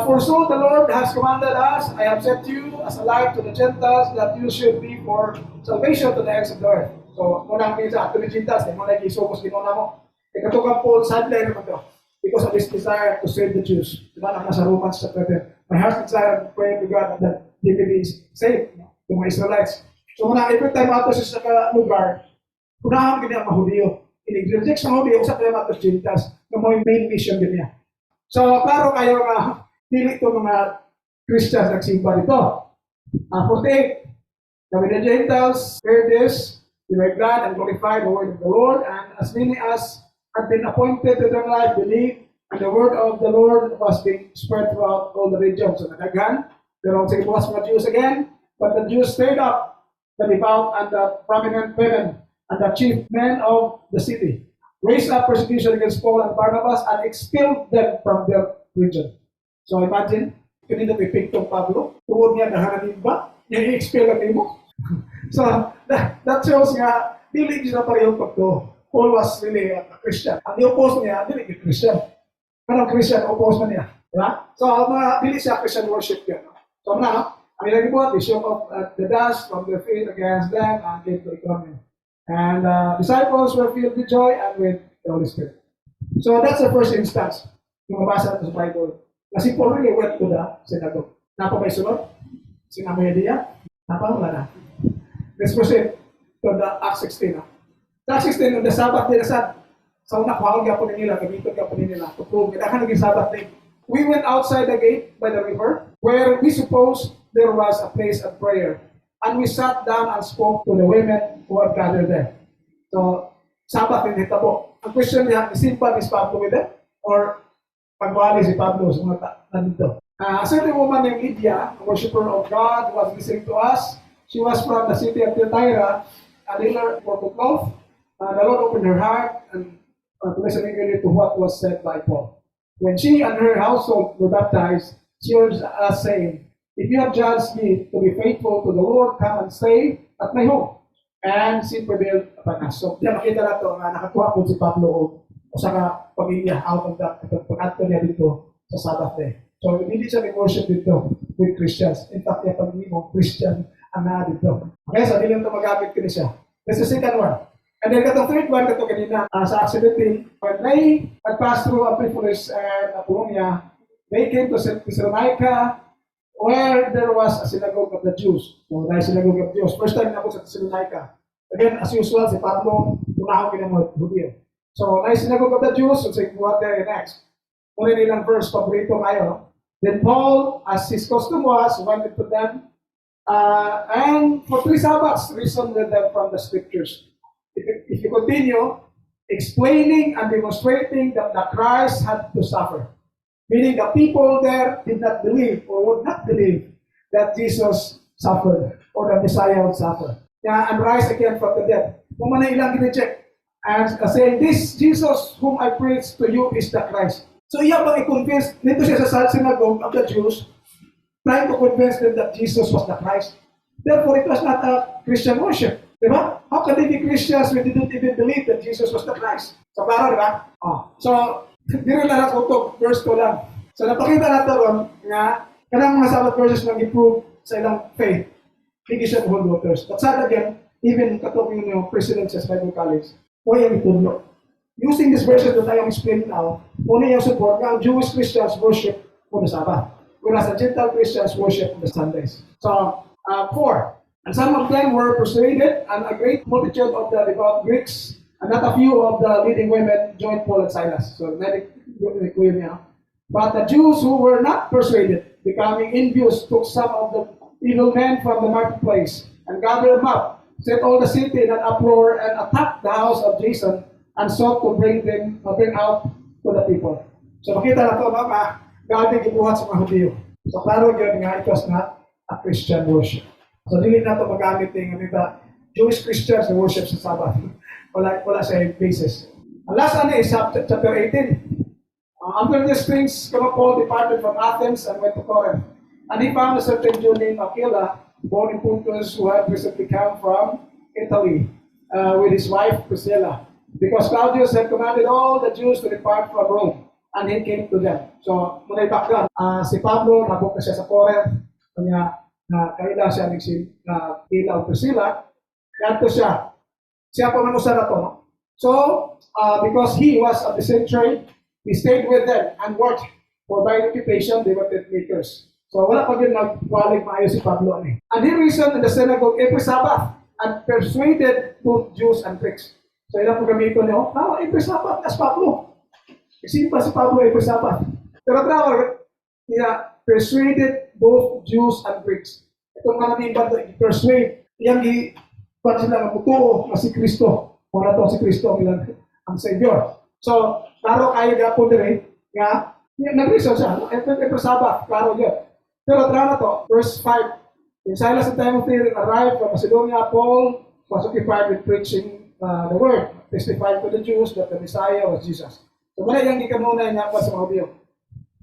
For so the Lord has commanded us, I have set you as a light to the Gentiles, that you should be for salvation to the ends of the earth. So, muna ang kinsa, to the Gentiles, di mo na ikisukos, di mo na mo. Ikatukang Paul, sideline naman to, because of his desire to save the Jews. Diba, nasa Romans chapter 10. My heart's desire to pray to God that they will be saved, to mga Israelites. So, muna, every time ato sa lugar, punahan ganyan ang Mahudiyo. In-reject sa Mahudiyo, usap tayo ato sa Gentiles, na mga main mission din niya. So, klaro kayo nga, pili ito mga Christians nagsimba dito. 48, when the Gentiles heard this, they were glad and glorified the word of the Lord, and as many as had been appointed to their life believed, and the word of the Lord was being spread throughout all the regions. So, nadaghan, pero sige bukas mga Jews again, but the Jews stayed up, the devout and the prominent women, and the chief men of the city, raised up persecution against Paul and Barnabas, and expelled them from their region. So imagine, kanina may pictong Pablo, tungod niya nahanin ba? Niya i-expel ang mo. So that shows nga, dili siya parehong pagto. Paul was really a Christian. Ang i-oppose niya, dili siya Christian. Anong Christian, oppose na niya. Diba? So mga dili siya Christian worship yan. So na, ang ilagibot, they shook off the dust from their feet against them and came to economy. And disciples were filled with joy and with the Holy Spirit. So that's the first instance. Yung mabasa natin sa Bible. Kasi Paul really went to the synagogue. Napa may sunod? Sinamay niya? Napa wala na. Let's proceed to the Acts 16. Acts 16, on the Sabbath day na sad. Sa una, kuhaon ka po nila, gamiton ka po nila. To prove, kailangan naging Sabbath day. We went outside the gate by the river, where we supposed there was a place of prayer. And we sat down and spoke to the women who had gathered there. So, Sabbath din dito po. Ang question niya, isimpan is Pablo with them? Or pagwali si Pablo sa mga nandito? A certain woman named Lydia, a worshiper of God, was listening to us. She was from the city of Thyatira, a dealer for cloth. The Lord opened her heart and to listen eagerly to what was said by Paul. When she and her household were baptized, she urged us, saying, if you have judged me to be faithful to the Lord, come and stay at my home. And she prevailed upon us. So, diyan makita na ito nga nakakuha po si Pablo o sa pamilya out of that pag-ato niya dito sa Sabbath day. So, hindi siya nag-worship dito with Christians. In fact, yung pag-ibig Christian ang na dito. Okay, so hindi lang ito magamit ko siya. That's the second one. And then the third one, ito kanina, sa accident, when they had passed through Amphipolis and Apollonia, they came to Thessalonica, where there was a synagogue of the Jews. So, dahil synagogue of Jews. First time na ako sa Thessalonica. Again, as usual, si Pablo, tunahon ka ng mga Judeo. So, dahil synagogue of the Jews, so say, what there next? Muna nilang verse, paborito kayo. Then Paul, as his custom was, went into them, and for 3 Sabbaths, reasoned with them from the scriptures. If you continue, explaining and demonstrating that the Christ had to suffer. Meaning the people there did not believe or would not believe that Jesus suffered or the Messiah would suffer. And rise again from the dead. Kung man ilang gineject. And saying, this Jesus whom I preach to you is the Christ. So iya bang i-convince, nito siya sa synagogue of the Jews, trying to convince them that Jesus was the Christ. Therefore, it was not a Christian worship. Diba? How can they be Christians when they didn't even believe that Jesus was the Christ? So, klaro, diba? So, dito na lang ito, verse 2 lang. So, napakita natin ron nga, kanang mga Sabbath verses nang improve sa ilang faith, hindi siya hold waters. But sad again, even katong yung president sa Bible College, o yung itudlo. Using these verses that I am explaining now, una yung support nga ang Jewish Christians worship on the Sabbath, whereas the Gentile Christians worship on the Sundays. So, 4. And some of them were persuaded, and a great multitude of the devout Greeks, and not a few of the leading women joined Paul and Silas. So, but the Jews who were not persuaded, becoming envious, took some of the evil men from the marketplace and gathered them up, set all the city in an uproar, and attacked the house of Jason, and sought to bring out to the people. So makita na ito, mga gabi gibuhat sa mga Hudyo. So klaro yun nga, it was not a Christian worship. So dili na ito magamit yung Jewish Christians na worship sa Sabbath. Wala sa basis. Ang last one is chapter 18. After these things, Paul departed from Athens and went to Corinth. And he found a certain Jew named Aquila, born in Pontus, who had recently come from Italy with his wife Priscilla. Because Claudius had commanded all the Jews to depart from Rome, and he came to them. So, muna yung background. Si Pablo, nabok na siya sa Corinth, kanya kaila siya na Aquila o Priscilla, ganito siya. Siya pa man usara to. No? So, because he was of the same trade, he stayed with them and worked. For by occupation, they were tent makers. So, wala pa din nagwalig maayo si Pablo. And he reasoned in the synagogue every Sabbath and persuaded both Jews and Greeks. So, ilang po gamitin niyo, every Sabbath as Pablo. Kasi pa si Pablo every Sabbath. Pero travel, niya persuaded both Jews and Greeks. Itong kananiban to, persuade. Iyang kung sila nga mutuo na si Kristo. Kung na to si Kristo ang Savior. So, klaro kayo gapon din nga, nag-research siya, every Sabbath, klaro yun. Pero tara na to, verse 5. In Silas and Timothy arrived from Macedonia, Paul was occupied with preaching the word, testifying to the Jews that the Messiah was Jesus. So, wala yung ikamunay niya pa sa mga Diyo.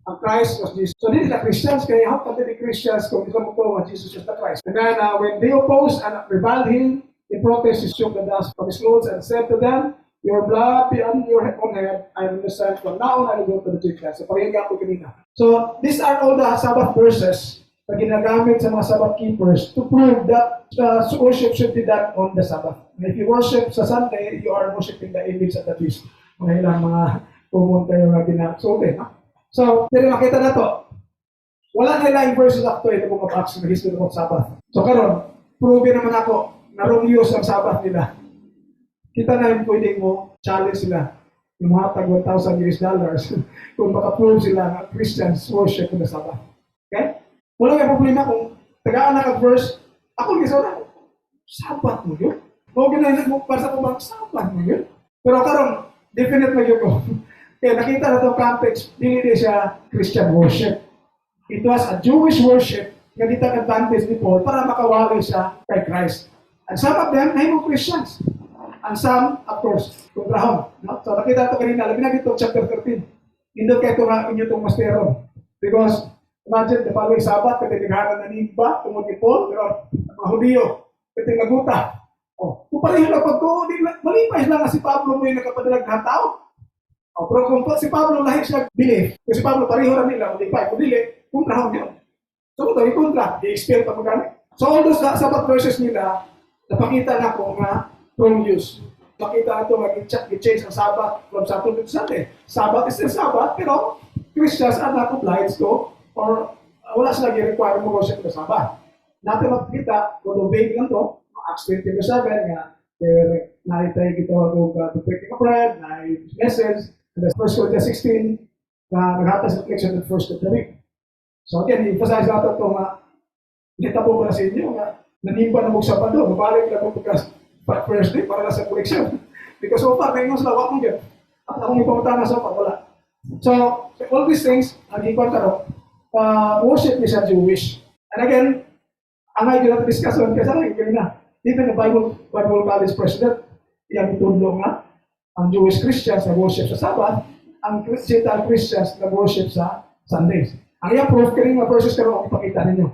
Ang Christ was Jesus. So, hindi na Christians, kaya how can they be Christians kung ikaw mo po Jesus is the Christ? And then, when they opposed and reviled him, in protest, he shook the dust from his clothes and said to them, your blood be on your own head. I understand from now on I will go to the Gentiles. So, pakihiga po kanina. So, these are all the Sabbath verses na ginagamit sa mga Sabbath keepers to prove that worship should be done on the Sabbath. And if you worship sa Sunday, you are worshiping the image of the beast. Mga ilang mga pumunta yung mga ginasulit. So, pero makita na to. Wala nila yung verses after ito kung mag-acts na history of Sabbath. So, karon, prove naman ako na wrong use ang Sabbath nila. Kita na yung pwede mo challenge sila. Yung mga tag $1,000 kung makaprove sila na Christians worship on the Sabbath. Okay? Wala yung problema kung tagaan na ka-verse, ako nag-isa na, Sabbath mo yun? O ginahin mo para sa kumang Sabbath mo yun? Pero karon definite na yun ko. Kaya nakita na itong context, hindi siya Christian worship. It was a Jewish worship na ditang advantage ni Paul para makawali siya kay Christ. And some of them, ay mo Christians. And some, of course, kontrahon. No? So nakita ito kanina, labi na dito, chapter 13. Hindi kayo inyo itong mastero. Because, imagine, the following Sabbath, katinighanan na nimba, tungod ni Paul, pero mga Hudiyo, katingaguta. Kung pareho lang pagtuon, malipay lang si Pablo mo yung nakapadalag na tao. Pero kung si Pablo lahi siya believe, kung si Pablo pareho lang nila, malipay, kung dili, kontrahon yun. So ito, yung kontra, i-experience pa magaling. So all those Sabbath verses nila, napakita na ko nga wrong use. Makita na ito, mag-change ang Sabbath from Saturday to Sunday. Sabbath is still Sabbath, pero Christians are not obliged to, or wala sila i-require mo worship the Sabbath. Natin makikita, kung obey lang to, Acts 20:7, nga, naitay kita to breaking of bread, naitay message, and then 1 Corinthians 16, na naghatas reflection ng first of the week. So again, emphasize natin ito nga, kita po na sa inyo nga, nanimba na mong Sabado, mabalik na mong first day para sa correction. Because so far, ngayon sila, wak mong yun. At akong ipamunta na so far, wala. So, all these things, naging kwanta worship is a Jewish. And again, ang ngayon natin discuss on, kasi naging na, even the Bible College President, yung itulong nga, ang Jewish Christians na worship sa Sabbath, ang Gentile Christians na worship sa Sundays. Ang iyang proof ka rin mga verses ka rin ang ipakita ninyo.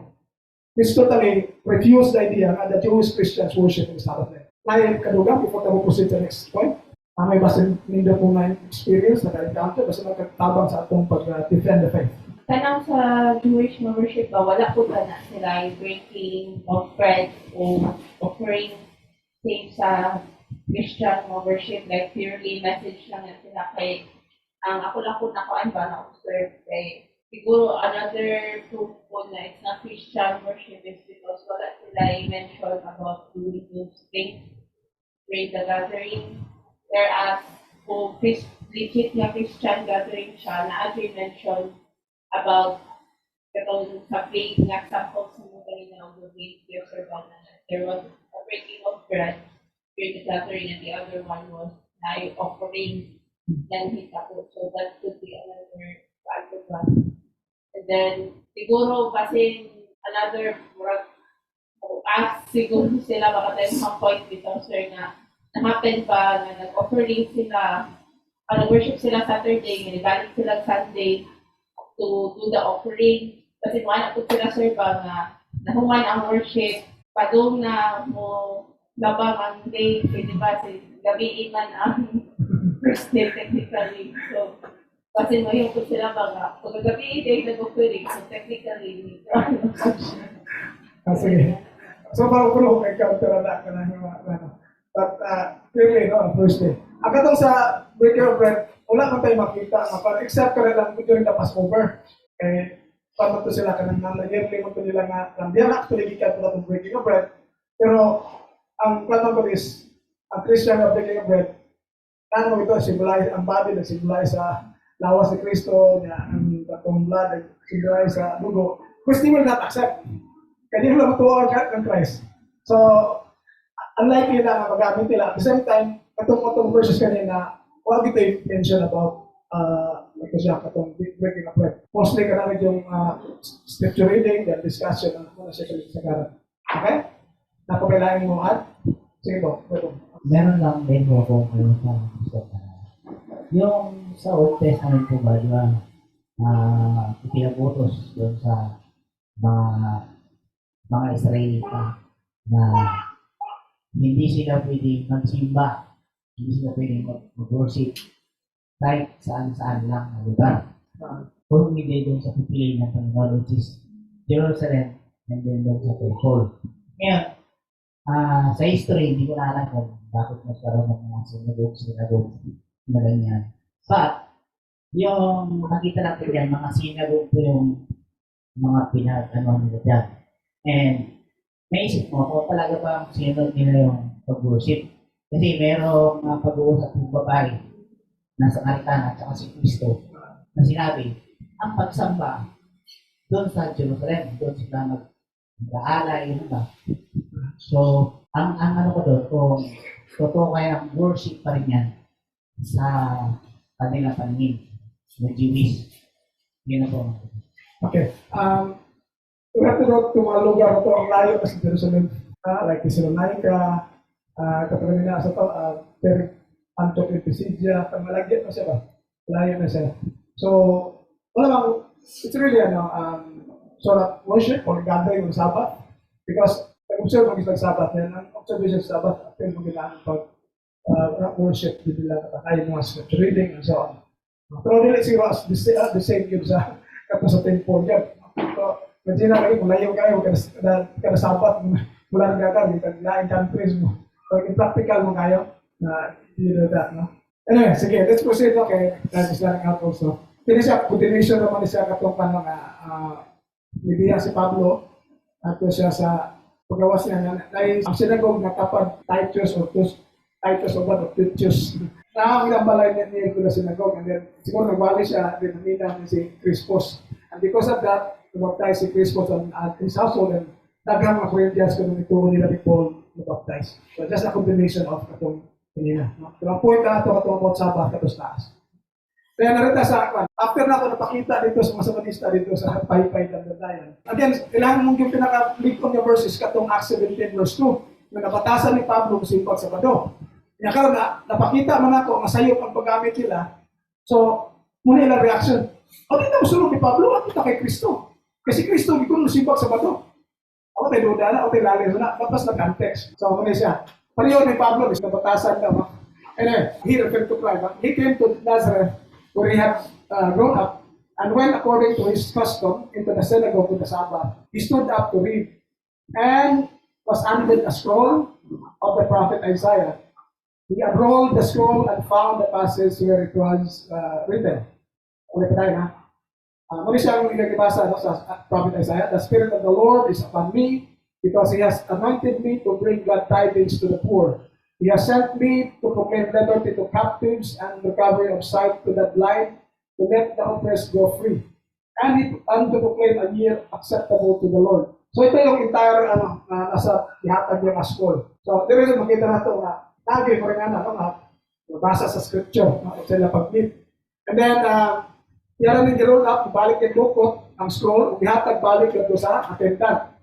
This totally refused the idea that the Jewish Christians worship in the Sabbath day. Ngayon, kadugang, before tayo proceed to the next point, may basta nindo po na experience na ka-encounter, basta nagkatabang sa atong pag-defend the faith. Kanang sa Jewish worship ba, wala po na sila breaking of bread o offering same sa Christian worship, like purely message lang yan sila kay ang ako lang po nakuan ba na-observe kay siguro another proof po na it's not Christian worship is because wala sila i-mention about doing those things during the gathering, whereas kung legit na Christian gathering siya, na-agree mention about katulad sa faith nga samples mo kanina of the faith gifts or there was a breaking of bread during the gathering and the other one was na offering then hita po. So that could be another factor one. And then siguro kasi another ask siguro sila baka tayo mga point because sir na na-happen ba na nag-offering sila nag-worship sila Saturday, nag-galing sila Sunday to do the offering. Kasi mo anak po sila sir ba nga nahuman ang worship, padung na mo labang ang day, di ba? Gabi man ang first day technically. So, kasi mo yung po sila ba nga, pag gabi day nag-operate, so technically, Sige. So, parang may counter na ka na yung ano. But, clearly, no, on first day. Ang katong sa breaking of bread, wala man tayo makita, except ka na lang during the Passover. Eh, paano to sila ka nang yearly mo to nila nga, they are actually gikan to the breaking of bread. Pero, ang plano ko is, ang Christian of breaking of bread, ano ito, symbolize, ang body na symbolize sa lawas ni Kristo, ang batong blood, symbolize sa dugo. Because they will not accept. Kaya hindi lang matuwa ng Christ. So, unlikely na magamit nila. At the same time, katong verses kanina, wala dito yung mention about ito siya, katong breaking of bread. Mostly ka namin yung scripture reading, then discussion, ano siya sa karan. Okay? Napakailangan mo at? Sige po, ito. Meron lang din po kung ano sa gusto na. Yung sa Old Testament po ba, di ba, ipinagutos doon sa mga Israelita na hindi sila pwede magsimba, hindi sila pwede mag-worship kahit saan-saan lang na lugar. Kung hindi doon sa pipiliin ng Panginoon, which is Jerusalem, and then doon sa Temple. Ngayon, sa history, hindi ko na alam kung bakit nagkaroon ng mga synagogue na ganyan. But, yung nakita natin yan, mga synagogue po yung mga pinag-ano nila dyan. And, naisip mo, kung talaga ba ang sinunod nila yung pag-worship. Kasi merong pag-uusap ng babae na sa Karitana at saka si Kristo na sinabi, ang pagsamba doon sa Jerusalem, doon sila mag-aalay, yun ba? So, ang ano ko doon, kung totoo kaya ang worship pa rin yan sa kanilang paningin, na Jewish. Yun na po. Okay. We have to go to mga lugar na ito, ang layo na sa Jerusalem, like Thessalonica, katulad na sa ito, Antioch and Pisidia, malagyan na siya ba? Layo na siya. So, wala bang, it's really sort of worship or gathering on Sabbath, because nag-observe mag Sabbath, and ang observation sa Sabbath, after mo ginaan pag worship, hindi nila nakakain mga scripture reading and so on. Pero hindi siguro the same yun sa kapag sa temple yan. So, imagine na kayo, kung layo kayo, kada Sabbath, mula ng gagawin, laing countries mo. So, in practical mo kayo, na you know that, no? Anyway, sige, let's proceed, okay? That is running out also. Hindi siya, continuation naman siya katungkan ng nibiya si Pablo, at siya sa paggawas niya, ang synagogue na kapag Titus or Titus. Ang balay niya ko na synagogue, and then siguro nagbali siya, din naminaw niya si Crispus. And because of that, nabaptize si Crispus at his household, and daghang mga Corinthians kung ito nila ni Paul nabaptize. So just a continuation of katong kanina. Pero ang point na ito katong about Sabbath katos taas. Kaya narita sa akin, after na ako napakita dito sa mga samanista dito sa Paypay Dandayan. Again, kailangan mong yung pinaka-link on the verses katong Acts 17 verse 2 na napatasan ni Pablo sa simpag sa Sabado. Kaya karon na napakita man ako nga sayop ang paggamit nila. So, muna ilang reaction. O dito musulong ni Pablo at ito kay Kristo. Kasi Kristo gikon mo simpag sa Sabado. Ako tayo duda na, ako tayo lalim na, tapos na context. So, muna siya. Paliyon ni Pablo, is napatasan na. Anyway, he referred to Christ. He came to Nazareth where he had grown up, and went according to his custom into the synagogue on the Sabbath. He stood up to read, and was handed a scroll of the prophet Isaiah. He unrolled the scroll and found the passage where it was written. Ulit tayo na. Muli siyang inagibasa sa prophet Isaiah, the Spirit of the Lord is upon me, because He has anointed me to bring glad tidings to the poor. He has sent me to proclaim liberty to captives and recovery of sight to the blind, to let the oppressed go free, and to proclaim a year acceptable to the Lord. So ito yung entire nasa ihatag yung scroll. So there is makita na ito na lagi ko rin nabasa sa scripture, sila pag-meet. And then, yara ng giroon up, balik yung lukot, ang scroll, ihatag balik ito sa attendant.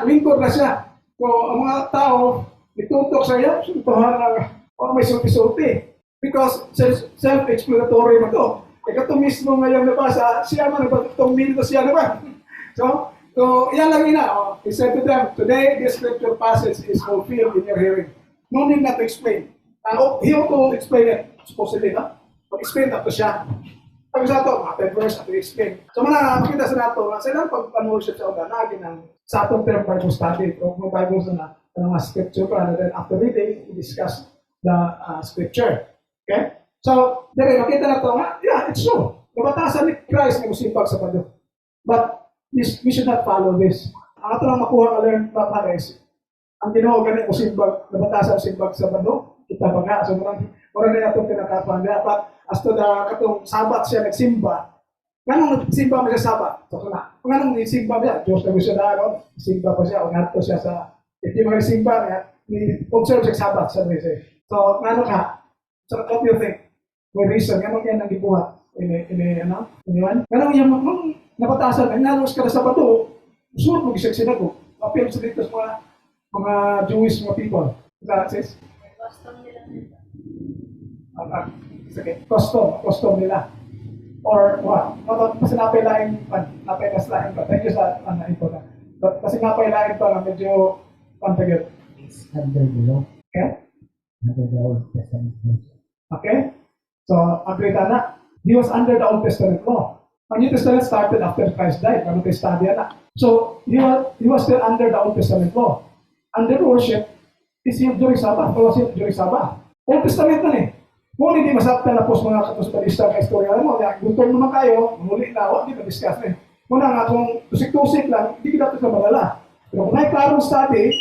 Lingkod na siya. So ang mga tao, itutok sa iyo, suntuhan na may sulti-sulti. Because self-explanatory na to. Ito mismo ngayon nabasa, siya man, itong minutes siya naman. So yan lang ina. Oh. He said to them, today this scripture passage is fulfilled in your hearing. No need not to explain. He ought to explain it, supposedly, no? Mag-explain na to siya. Sabi sa ito, mga 10 verse to explain. So makita sa nato, sa ilang pag-worship sa uga, naging sa atong term Bible study, o may Bible na mga scripture pa, and then after reading, we discuss the scripture. Okay? So, dere, makita na to, yeah, it's true. Nabatasan ni Christ na musimpag sa pado. But, we should not follow this. Ang ato lang makuha ka-learn from guys, ang ginoo ganit musimpag, nabatasan musimpag sa pado, kita ba nga? So, marang na itong kinakapan. Dapat, as to the katong sabat siya nagsimba, nganong nagsimba mo siya sabat? So, nganong nagsimba niya? Diyos na gusto na, no? Simba pa siya, o nato siya sa, if yung nagsimba niya, ni-observe siya sabat, sabi siya. So, nganong ka? So, what do you think? May reason, nganong yan ang gibuhat? Iniwan? Nganong yan, napatasan, ay nalos ka na sa bato, suot mo gisag sinago, appeal sa dito sa mga Jewish mga people. Is that sis? Custom nila nila. Sige, custom nila. Or what? Kasi napailain pa. Thank you sa ito na. Kasi napailain pa na medyo pantagod. It's under the law. Okay? Under the Old Testament law. Okay? So, agree na. He was under the Old Testament law. Ang New Testament started after Christ died. Ano tayo study na. So, he was still under the Old Testament law. Under worship, is yung during Sabbath. O was during Sabbath. Old Testament na eh. Kung hindi masaktan na po sa mga katuspadista ka istorya mo, gutom naman kayo, muli na, hindi pa-discuss na eh. Muna nga, kung tusik-tusik lang, hindi kita ito sa madala. Pero kung may klarong study,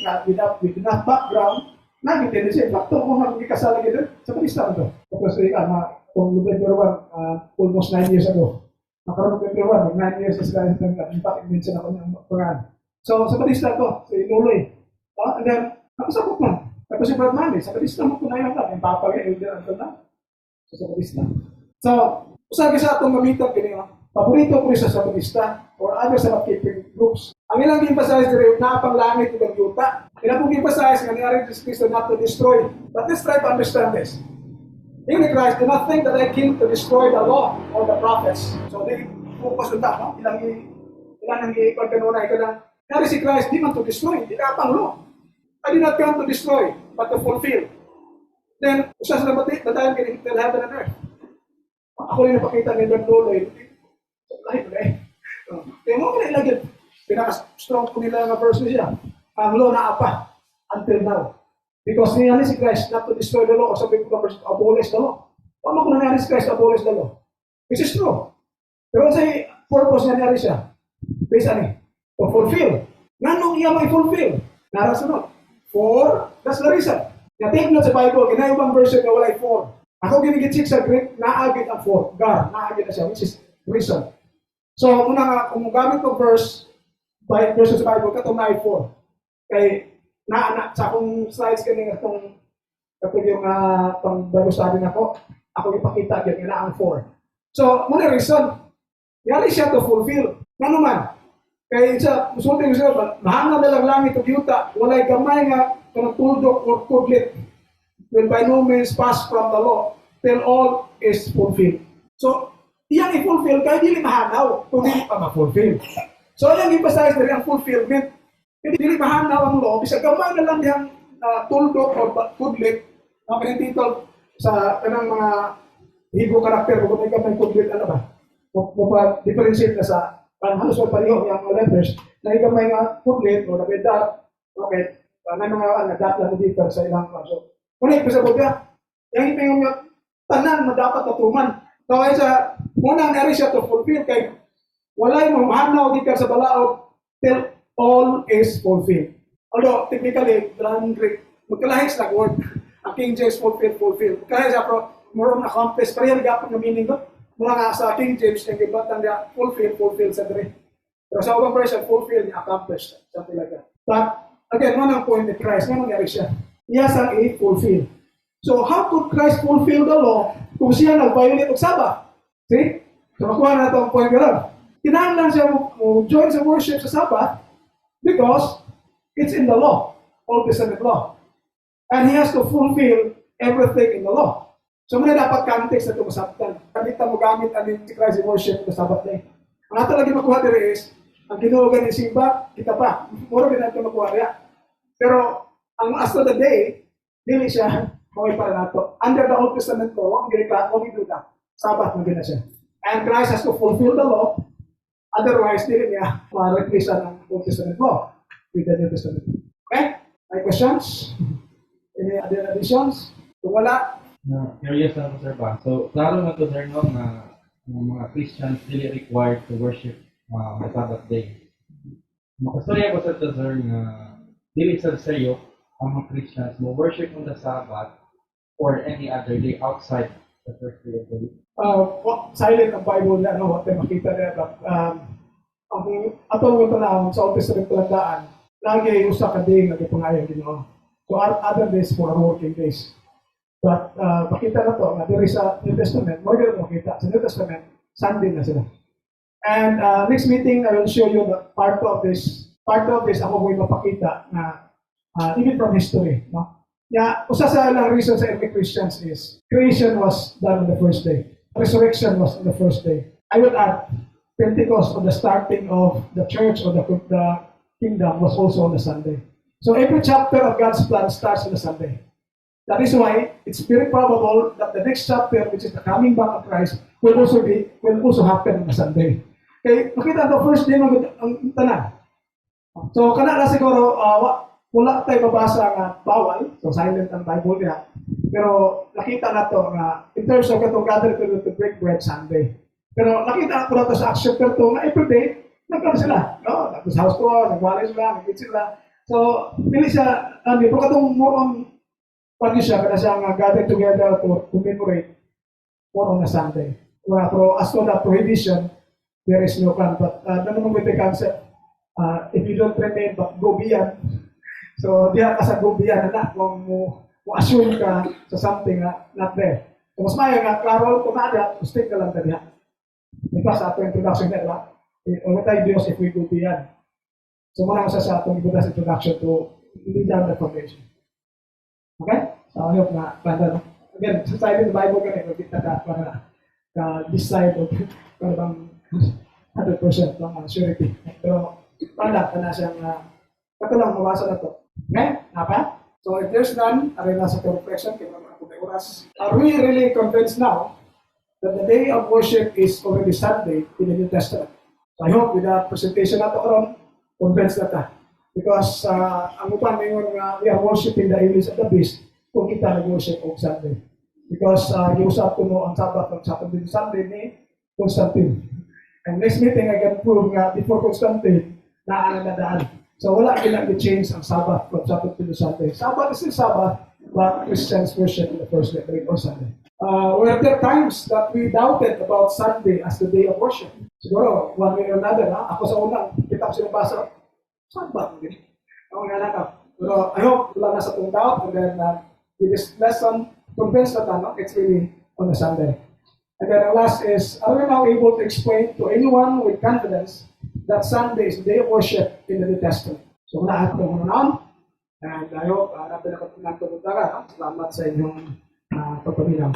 with enough background, naging siya, bakto kung nagkikasala kita, sa padista mo ito. Tapos, kung November 1, almost 9 years ago, nakaroon November 1, 9 years na sila impact-mention ako ng pangalan. So, sa padista ito, sa Inuloy. And then, nakasabot man. Tapos si Brad Manny, sa padista mo po na yun lang, yung papagay, yung dinanto na. Sa Sabadista. So, usabi sa atong gamitan kini, paborito ko rin sa Sabadista or other Sabbath-keeping groups. Ang ilang emphasize rin, napang langit ng yuta. Ilang emphasize nga ni Jesus Christ not to destroy. But let's try to understand this. In Christ, do not think that I came to destroy the law or the prophets. So, they focus on that, no? Ilang ang i-ikon kanuna, nari si Christ, di man to destroy, di kapang law. I did not come to destroy, but to fulfill. Then, siya sa nabatayan kini tell heaven and earth. Ako rin napakita ni Brad Loloy. Live, right? Kaya mo na ilagyan. Pinaka-strong po nila nga verse niya. Ang law na apa until now. Because nangyari si Christ not to destroy the law or sabi ko to abolish the law. Paano kung nangyari si Christ to abolish the law? Which is true. Pero sa purpose nangyari siya. Based on it. To fulfill. Nanong iya may fulfill? Narasunod. For, that's the reason. Na-take note sa Bible, kinayubang version na walay for. Ako ginigitsik sa Greek, naagit ang for. Gar, naagit na siya, which is reason. So, muna nga, kung gamit ko verse sa Bible, katong na for. Kay, sa akong slides kanina, kapag yung pang-Bible study na ko, ako ipakita, yan na ang for. So, muna reason, yari siya to fulfill. Nga naman, kaya sa musulting siya, mahanga na lang langit o yuta, walay gamay nga, kanang tuldok or kudlit will by no means pass from the law till all is fulfilled. So, iyang i-fulfill kaya dili mahanaw kung dili pa ma-fulfill. So, iyang emphasize na ang fulfillment. Hindi dili mahanaw ang law, bisa gamay na lang yung tuldok or kudlit ang pinititol sa kanang mga Hebrew character, kung may kamay kudlit, ano ba? Differentiate na sa halos may pariho yung mga letters na ikamay nga kudlit o nabidat, okay, may mga dat lang dito sa ilang kaso. Kung ito sa budya, yung ipinong yung tanan na dapat natuman. Kaya sa unang nari siya to fulfill kay walay mamahanaw di ka sa balaod till all is fulfilled. Although, technically, magkalahis na word. Ang King James fulfill. Kaya sa more on accomplish. Pero yung gapon ng meaning ko, mula nga sa King James, yung gibatan niya, fulfill sa diri. Pero sa ubang version, fulfill niya, accomplish. Something like that. But, again, one ang point ni Christ, nga nangyari siya. Iya sang i-fulfill. So, how could Christ fulfill the law kung siya nag-violate ng Sabbath? See? So, makuha na ito ang point ko lang. Kinahanglan siya mo join sa worship sa Sabbath because it's in the law, Old Testament law. And he has to fulfill everything in the law. So, muna dapat context na ito masabtan. Kanita mo gamit ang si Christ in worship sa Sabbath day. Ang ato lagi makuha dito is, ang kinuha ni simba, kita pa. Mura din natin makuha niya. Pero, ang as of the day, dili siya maway para nato. Under the Old Testament law, ang ginita, Sabbath na gina siya. And Christ has to fulfill the law, otherwise, dili niya ma-replace ang Old Testament law with the New Testament. Okay? May questions? Any other additions? Kung wala, Curious na ako, sir ba? So, klaro na to, sir, no, na yung mga Christians really required to worship on Sabbath day. Makastorya ko sa to, sir, na dili sa sayo ang mga Christians mo worship on the Sabbath or any other day outside the first day of the week. silent ang Bible na, what tayo makita niya, but ang atong ito na, sa Old Testament talandaan, lagi usa ka day na gipangayon Ginoo. So, other days for working days. But makita na to, nga diri sa New Testament, more than makita. Sa New Testament, Sunday na sila. And next meeting, I will show you the part of this, ako mo mapakita na even from history. No? Yeah, usa sa lang reason sa early Christians is, creation was done on the first day. Resurrection was on the first day. I would add, Pentecost, or the starting of the church or the kingdom, was also on the Sunday. So every chapter of God's plan starts on the Sunday. That is why it's very probable that the next chapter, which is the coming back of Christ, will also happen on a Sunday. Okay, makita ito, first day ang tanan. So, kana na siguro, wala tayo mabasa nga bawal, so silent ang Bible niya. Pero nakita na to nga, in terms of katong gather to break bread Sunday. Pero nakita ko na to sa action pero to nga everyday, nagkaroon sila. No? Nagkaroon sa house ko, nagwalay sila, nag-eat sila. So, pili siya, pero katong more on pag siya, kada siya nga gather together to commemorate more on a Sunday. Pero as to the prohibition, there is no plan. But naman with the concept, if you don't remain but go beyond, so diha ka sa go beyond na kung mo assume ka sa something not there. So mas maayo nga, klaro kung naada, stick ka lang ka diha. Ito sa atong introduction na, diba? Umatay Diyos if we go beyond. So muna sa atong ibutas introduction to lay down the foundation. Okay? So, I hope na, no? Again, sa side of the Bible ka kita ka para decide of para bang 100% ng surety. Pero, para na siyang katulang mabasa na to. Okay? Napa? So, if there's none, aray na sa reflection, kaya naman ako may oras. Are we really convinced now that the day of worship is already Sunday in the New Testament? So, I hope with that presentation na to karon, convinced na ta. Because ang upan ngayon nga we are worshiping the image of the beast kung kita nag-worship on Sunday. Because giusap ko mo ang Sabbath ng Saturday Sunday ni Constantine. And next meeting I can prove nga before Constantine na ang nadaan. So wala ginag-change ang Sabbath from Saturday to Sunday. Sabbath is still Sabbath, but Christians worship in the first day or Sunday. Were there times that we doubted about Sunday as the day of worship? Siguro, one way or another, ako sa unang kitab sinabasa, Sabbath, hindi. Ako nga nakap. Pero I hope wala na sa itong doubt, and then with this lesson, convinced na tayo, it's really on a Sunday. And then the last is, are we now able to explain to anyone with confidence that Sunday is the day of worship in the New Testament? So muna ako muna noon, and I hope natin ako pinagtutulungan. Salamat sa inyong pagpaminaw.